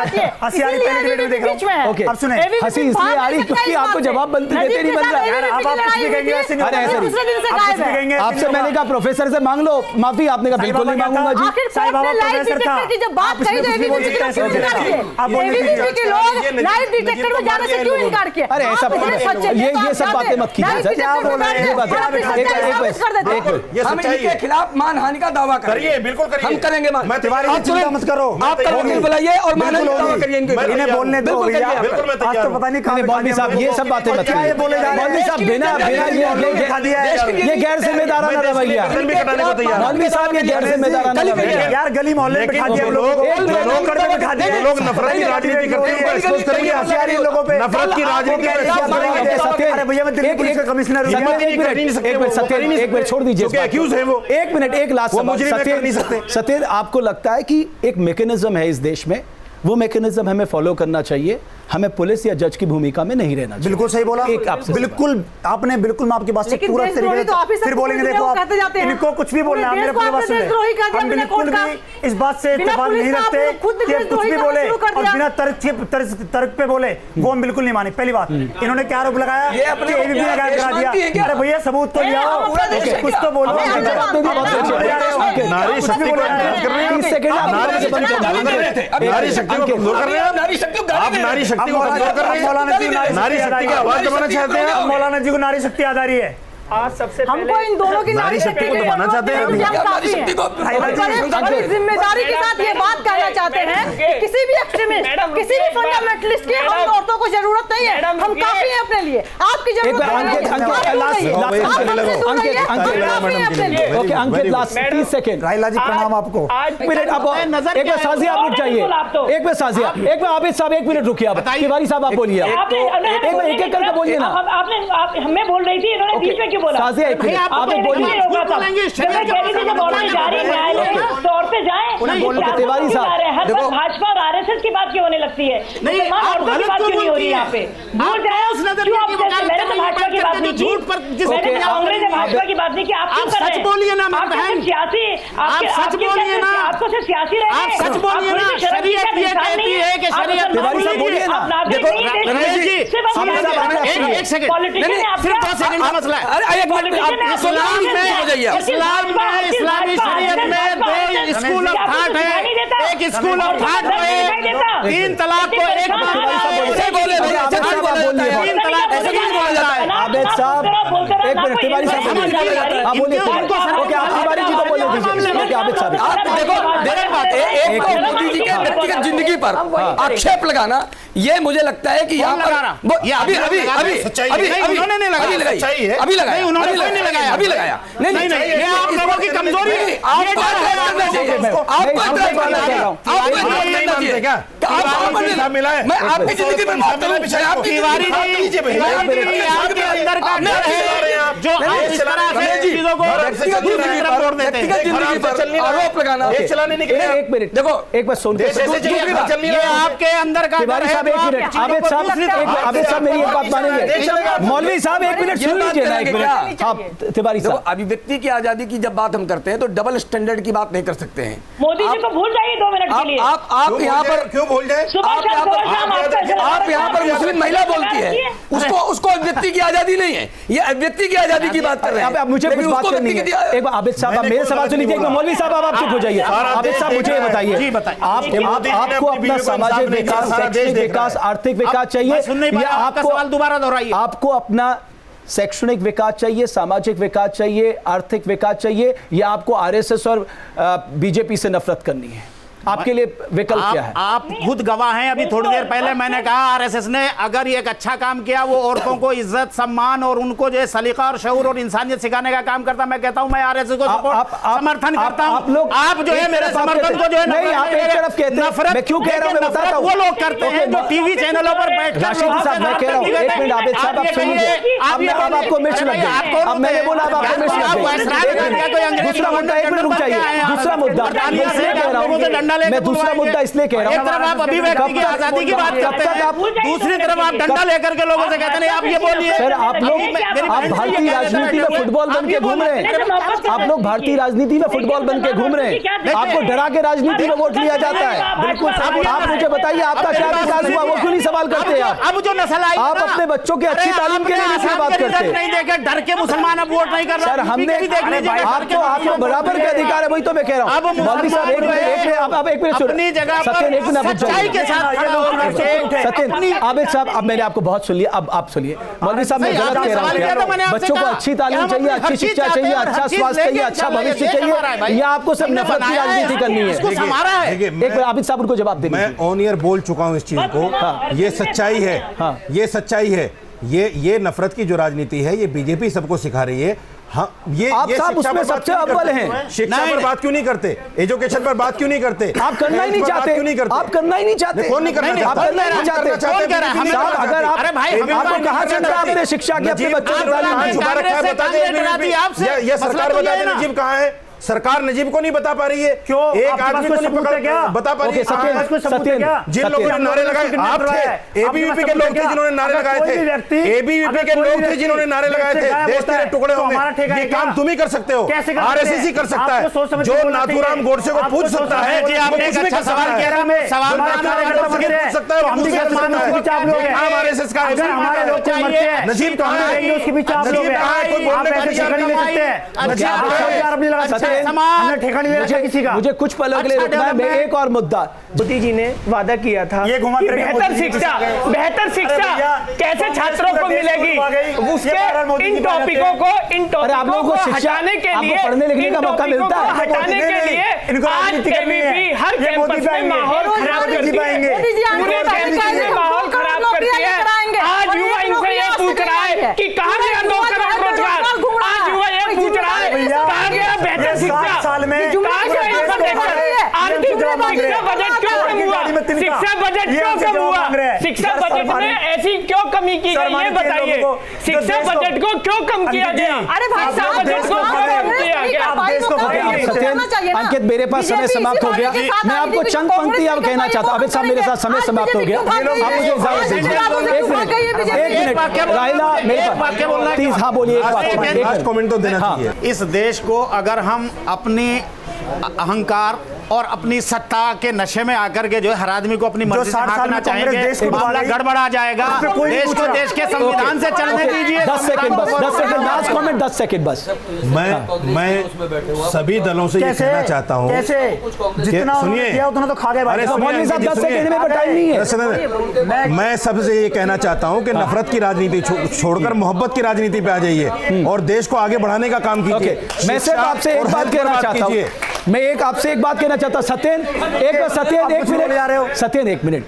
[SPEAKER 6] है, अब सुने,
[SPEAKER 1] हंसी इसलिए आ रही क्योंकि आपको जवाब बनते नहीं बन रहा है।
[SPEAKER 6] अब आप कुछ भी कहेंगे ऐसे नहीं,
[SPEAKER 1] आपसे मैंने कहा प्रोफेसर से मांग लो माफी, आपने कहा बिल्कुल नहीं मांगूंगा जी।
[SPEAKER 6] साईं बाबा प्रोफेसर था,
[SPEAKER 2] बात कही तो एबीवीपी के लोग लाइव डिटेक्टर में जाने से क्यों इनकार किया?
[SPEAKER 1] अरे ऐसा ये सब बातें मत कीजिए सर,
[SPEAKER 6] क्या बोल रहे हैं?
[SPEAKER 5] हम इनके खिलाफ मानहानि का दावा करिए, बिल्कुल करिए, हम करेंगे।
[SPEAKER 6] मैं तिवारी जी चिंता मत करो,
[SPEAKER 5] आप वकील बुलाइए और मानहानि का दावा करिए,
[SPEAKER 6] इन्हें बोलने दो भैया। आज तो पता नहीं कहां
[SPEAKER 1] मौलवी साहब ये सब बातें मत कीजिए। मौलवी साहब बिना ये गैर जिम्मेदाराना रवैया, मौलवी साहब ये गैर जिम्मेदाराना रवैया।
[SPEAKER 6] यार गली मोहल्ले में बिठा दिया लोगों को,
[SPEAKER 3] लोग नफरत की राजनीति करते हैं, एक्सपोज करेंगे
[SPEAKER 6] होशियारी लोगों पे,
[SPEAKER 3] नफरत की राजनीति।
[SPEAKER 6] अरे भैया, मैं दिल्ली पुलिस का कमिश्नर हूं।
[SPEAKER 1] एक मिनट छोड़ दीजिए,
[SPEAKER 3] एक्यूज है वो।
[SPEAKER 1] एक मिनट, एक लास्ट सवाल। सत्येंद्र, आपको लगता है कि एक मैकेनिज्म है इस देश में, वो मैकेनिज्म हमें फॉलो करना चाहिए, हमें पुलिस या जज की भूमिका में नहीं रहना चाहिए?
[SPEAKER 6] बिल्कुल सही बोला, बिल्कुल आपने, बिल्कुल मैं आपकी बात से पूरा तरीके से फिर बोलेंगे। देखो आप इनको कुछ भी बोलना, मेरे पूरी बात सुन ले, हम बिल्कुल भी इस बात से इत्तेफाक नहीं रखते कि कुछ भी बोले और बिना तर्क पे बोले, वो हम बिल्कुल नहीं माने। पहली बात, इन्होंने क्या आरोप लगाया कि एबीवीपी ने गायब करा दिया। अरे भैया सबूत तो लियाओ, कुछ तो बोलो।
[SPEAKER 3] नारी शक्ति को नारी शक्ति को कमजोर कर रहे हैं, नारी शक्ति को नारी शक्ति को कमजोर कर रहे हैं, नारी शक्ति की आवाज दबाना चाहते हैं।
[SPEAKER 6] मौलाना जी को नारी शक्ति याद आ रही है।
[SPEAKER 2] आज सबसे हमको इन दोनों की
[SPEAKER 3] नारी शक्ति को दबाना चाहते हैं,
[SPEAKER 2] बड़ी जिम्मेदारी के साथ ये बात कहना चाहते हैं कि किसी भी एक्सट्रीमिस्ट, किसी भी फंडामेंटलिस्ट की हम औरतों को जरूरत नहीं है, हम काफी हैं अपने लिए, आपकी जरूरत नहीं है।
[SPEAKER 1] ओके अंकित, लास्ट 30 सेकंड।
[SPEAKER 6] राइला जी प्रणाम आपको।
[SPEAKER 1] मिनट, आप एक बार साजिया आप रुक जाइए, एक बार साजिया, एक बार आबिद साहब 1 मिनट रुकिए, आप तिवारी साहब आप बोलिए, एक बार एक करके बोलिए ना।
[SPEAKER 4] आपने हमें बोल रही थी, इन्होंने बीच में बोला
[SPEAKER 1] आप बोलिए,
[SPEAKER 4] तौर पे जाए।
[SPEAKER 1] तिवारी साहब
[SPEAKER 4] देखो, भाजपा और आरएसएस की बात क्यों होने लगती है?
[SPEAKER 13] नहीं, आप गलत क्यों नहीं हो रही है यहाँ पे?
[SPEAKER 4] भूल जाए उस नजरिए की वजह से। मैंने तो भाजपा की बात नहीं की, मैंने कांग्रेस ने भाजपा की बात नहीं की। आप क्यों कर रहे हैं?
[SPEAKER 13] बोलिए ना बहन,
[SPEAKER 4] सियासी,
[SPEAKER 13] आप सच बोलिए ना,
[SPEAKER 4] आपको सिर्फ सियासी रहे,
[SPEAKER 13] आप सच बोलिए ना। शरीयत ये कहती है कि शरीयत,
[SPEAKER 1] तिवारी साहब बोलिए ना।
[SPEAKER 13] देखो रमेश जी, एक सेकंड, सिर्फ 2 सेकंड का मसला है। इस्लाम में इस्लामी शरीयत में 2 स्कूल ऑफ थॉट है। एक स्कूल ऑफ थॉट में 3 तलाक को एक बार
[SPEAKER 1] आबिद साहब एक मिनट, तिवारी साहब बोलिए। ओके, आप तिवारी जी को बोलने दीजिए। ओके, आबिद साहब
[SPEAKER 5] आप देखो, एक तो मोदी जी के व्यक्तिगत जिंदगी पर आक्षेप लगाना, ये मुझे लगता है कि यहाँ पर अभी लगाया नहीं,
[SPEAKER 13] आप लोगों की कमजोरी है।
[SPEAKER 5] मैं आपकी जिंदगी में
[SPEAKER 13] अंदर का जो इस तरह से चीजों को
[SPEAKER 5] आरोप लगाना,
[SPEAKER 1] एक मिनट देखो, एक बार सुन,
[SPEAKER 13] ये आपके अंदर का
[SPEAKER 1] तिवारी साहब एक मिनट, आबिद साहब मेरी एक बात मानेंगे? मौलवी साहब एक मिनट सुन लीजिए ना, एक मिनट। हाँ तिवारी साहब,
[SPEAKER 5] अभिव्यक्ति की आजादी की जब बात हम करते हैं तो डबल स्टैंडर्ड की बात नहीं कर सकते हैं।
[SPEAKER 4] मोदी जी को भूल जाइए 2 मिनट के लिए।
[SPEAKER 5] आप यहाँ पर
[SPEAKER 3] क्यों भूल जाए?
[SPEAKER 5] आप यहाँ पर मुस्लिम महिला बोलती है, उसको अभिव्यक्ति की आजादी नहीं है, ये अभिव्यक्ति की आजादी की बात कर रहे हैं।
[SPEAKER 1] अब मुझे कुछ बात करनी है। एक बार आबिद साहब मेरे सवाल सुन लीजिए। मौलवी साहब आप चुप हो जाइए। आबिद साहब मुझे ये बताइए, आपको अपना सामाजिक विकास, शैक्षणिक विकास, आर्थिक विकास चाहिए या आपको अपना शैक्षणिक विकास चाहिए, सामाजिक विकास चाहिए, आर्थिक विकास चाहिए, या आपको आरएसएस और बीजेपी से नफरत करनी है? आपके लिए विकल्प क्या है?
[SPEAKER 13] आप खुद गवाह हैं। अभी थोड़ी देर पहले मैंने कहा आरएसएस ने अगर ये एक अच्छा काम किया, वो औरतों को इज्जत, सम्मान और उनको जो है सलीका और शऊर और इंसानियत सिखाने का काम करता। मैं कहता हूं मैं आरएसएस को समर्थन करता हूं। आप जो है मेरे समर्थन को जो है
[SPEAKER 1] नहीं, आप एक तरफ कहते हैं, मैं क्यों कह रहा हूं, मैं बताता हूं।
[SPEAKER 13] वो लोग करते हैं जो टीवी चैनलों पर बैठ कर।
[SPEAKER 1] राशिद साहब मैं कह रहा हूं, एक मिनट आबिद साहब आप सुनिए। अब आपको मिर्च लग गई, अब मैंने बोला अब आपको मिर्च लग गई। दूसरा मुद्दा, एक मिनट रुक जाइए। दूसरा मुद्दा मैं इसलिए कह रहा हूं, मैं दूसरा मुद्दा इसलिए कह रहा हूं,
[SPEAKER 13] एक तरफ आप अभिव्यक्ति की आजादी की बात करते हैं, दूसरी तरफ आप डंडा लेकर के लोगों से कहते हैं आप ये बोलिए।
[SPEAKER 1] सर आप लोग भारतीय राजनीति में फुटबॉल बन के घूम रहे हैं। आप लोग भारतीय राजनीति में फुटबॉल बन के घूम रहे हैं। आपको डरा के राजनीति में वोट लिया जाता है। बिल्कुल। आप मुझे बताइए आपका क्या विकास हुआ, वो क्यों नहीं सवाल करते हैं?
[SPEAKER 13] अब जो नस्ल आई,
[SPEAKER 1] आप अपने बच्चों की अच्छी तालीम के लिए इसलिए बात करते हैं।
[SPEAKER 13] नहीं देखे डर के मुसलमान अब वोट नहीं कर रहे।
[SPEAKER 1] सर हमने आपको बराबर के अधिकार है, वही तो मैं कह रहा हूँ। मौलवी साहब एक मिनट
[SPEAKER 13] अपनी जगह
[SPEAKER 1] सत्यन के साथ सत्यन आबिद साहब, अब मैंने आपको बहुत सुन लिया, अब आप सुनिए। मौलवी साहब मैं गलत कह रहा हूँ, बच्चों को अच्छी तालीम चाहिए, अच्छी शिक्षा चाहिए, अच्छा स्वास्थ्य चाहिए, अच्छा भविष्य चाहिए, या आपको सब नफरत की राजनीति करनी है? एक बार आबिद साहब उनको जवाब दें।
[SPEAKER 3] मैं ऑन ईयर बोल चुका हूँ इस चीज को। ये सच्चाई है, ये सच्चाई है। ये नफरत की जो राजनीति है, ये बीजेपी सबको सिखा रही है। हाँ,
[SPEAKER 1] आप साहब उसमें सबसे अव्वल हैं।
[SPEAKER 3] शिक्षा पर बात क्यों नहीं करते? एजुकेशन पर बात क्यों नहीं करते?
[SPEAKER 1] आप करना ही नहीं चाहते,
[SPEAKER 3] क्यों नहीं करते?
[SPEAKER 1] आप करना ही नहीं चाहते।
[SPEAKER 3] कौन नहीं करना चाहता?
[SPEAKER 1] आप करना ही नहीं चाहते।
[SPEAKER 3] कौन कह रहा है?
[SPEAKER 1] अगर आप आपको कहाँ से आपने शिक्षा की अपने बच्चों को तालीम दी?
[SPEAKER 3] ये सरकार बता दे नजीब कहाँ है? सरकार नजीब को नहीं बता पा रही है। क्यों? एक आदमी को नहीं बता पा रही है। जिन लोगों ने नारे लगाए आप थे, एबीवीपी के लोग थे जिन्होंने नारे लगाए थे, एबीवीपी के लोग थे जिन्होंने नारे लगाए थे देश तेरे टुकड़े होंगे। ये काम तुम ही कर सकते हो, आरएसएस ही कर सकता है। जो नाथूराम गोडसे को पूछ सकता है वो कुछ भी कर सकता है। सवाल पूछ सकता है, हम भी कर सकते हैं। काम आरएसएस का नजीब कहाँ है? नजीब कहाँ है? कोई बोलने का
[SPEAKER 1] मुझे कुछ पलों के लिए रुकना है। मैं एक और मुद्दा,
[SPEAKER 7] मोदी जी ने वादा किया था कि बेहतर शिक्षा कैसे छात्रों को मिलेगी, उसके इन टॉपिकों को हटाने के लिए,
[SPEAKER 1] पढ़ने लिखने का मौका मिलता है,
[SPEAKER 7] हटाने के लिए आज एबीवीपी हर कैंपस में माहौल खराब करती है, पूरे कैंपस में माहौल खराब करती है। आज युवा इनसे ये पूछ रहा है कि कहाँ गया 2 करोड़ रोजगार? आज युवा ये पूछ रहा है कहाँ गया बेहतर शिक्षा? कहाँ गया आर्थिक शिक्षा बजट क्यों कम हुआ? शिक्षा बजट क्यों कम हुआ? शिक्षा बजट में ऐसी क्यों कमी की गई ये बताइए। शिक्षा बजट को क्यों कम किया गया?
[SPEAKER 2] अरे भाई साहब
[SPEAKER 7] बजट को क्यों कम किया गया?
[SPEAKER 1] अंकित मेरे पास समय समाप्त हो गया। मैं आपको चंद पंक्ति अब कहना चाहता हूँ। अमित साहब मेरे साथ समय समाप्त हो गया, आप मुझे इजाजत दीजिए। एक मिनट राहिला मेरे पास 30। हाँ बोलिए, एक बात
[SPEAKER 3] कमेंट तो देना चाहिए।
[SPEAKER 13] इस देश को अगर हम अपनी अहंकार और अपनी सत्ता के नशे में आकर के जो है हर आदमी को अपनी मर्जी से हांकना चाहेंगे, मामला गड़बड़ा जाएगा। देश को देश के संविधान से चलने दीजिए।
[SPEAKER 1] 10 सेकंड बस, 10 सेकंड लास्ट कमेंट, 10 सेकंड बस।
[SPEAKER 3] मैं सभी दलों से ये कहना चाहता हूँ,
[SPEAKER 6] जितना
[SPEAKER 3] सुनिए,
[SPEAKER 6] उतना तो खा गए भाई।
[SPEAKER 1] 10 सेकंड में टाइम नहीं है।
[SPEAKER 3] मैं सबसे ये कहना चाहता हूँ कि नफरत की राजनीति छोड़कर मोहब्बत की राजनीति पे आ जाइए और देश को आगे बढ़ाने का काम कीजिए।
[SPEAKER 1] मैं सिर्फ आपसे एक बात कहना चाहता हूँ, आपसे एक बात कहना चाहता, सत्येन एक मिनट, सत्येन एक मिनट,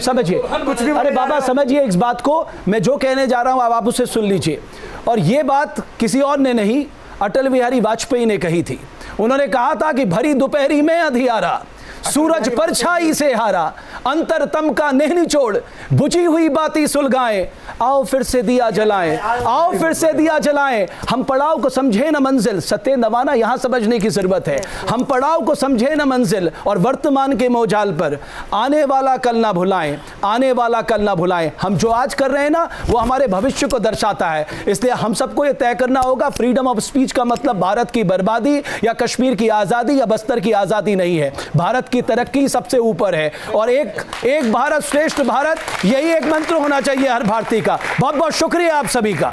[SPEAKER 1] समझिए कुछ भी। अरे बाबा समझिए इस बात को, मैं जो कहने जा रहा हूं आप उसे सुन लीजिए। और ये बात किसी और ने नहीं, अटल बिहारी वाजपेयी ने कही थी। उन्होंने कहा था कि भरी दोपहरी में अंधियारा, सूरज परछाई से हारा, अंतरतम का नेह निचोड़, बुझी हुई बाती सुलगाएं, आओ फिर से दिया जलाएं, आओ फिर से दिया जलाएं, हम पड़ाव को समझे न मंजिल। सत्य नवाना यहां समझने की जरूरत है। हम पड़ाव को समझे न मंजिल और वर्तमान के मोजाल पर आने वाला कल ना भुलाएं, आने वाला कल ना भुलाएं। हम जो आज कर रहे हैं ना वो हमारे भविष्य को दर्शाता है। इसलिए हम सबको ये तय करना होगा, फ्रीडम ऑफ स्पीच का मतलब भारत की बर्बादी या कश्मीर की आजादी या बस्तर की आजादी नहीं है। भारत की तरक्की सबसे ऊपर है और एक भारत श्रेष्ठ भारत, यही एक मंत्र होना चाहिए हर भारतीय का। बहुत बहुत शुक्रिया आप सभी का।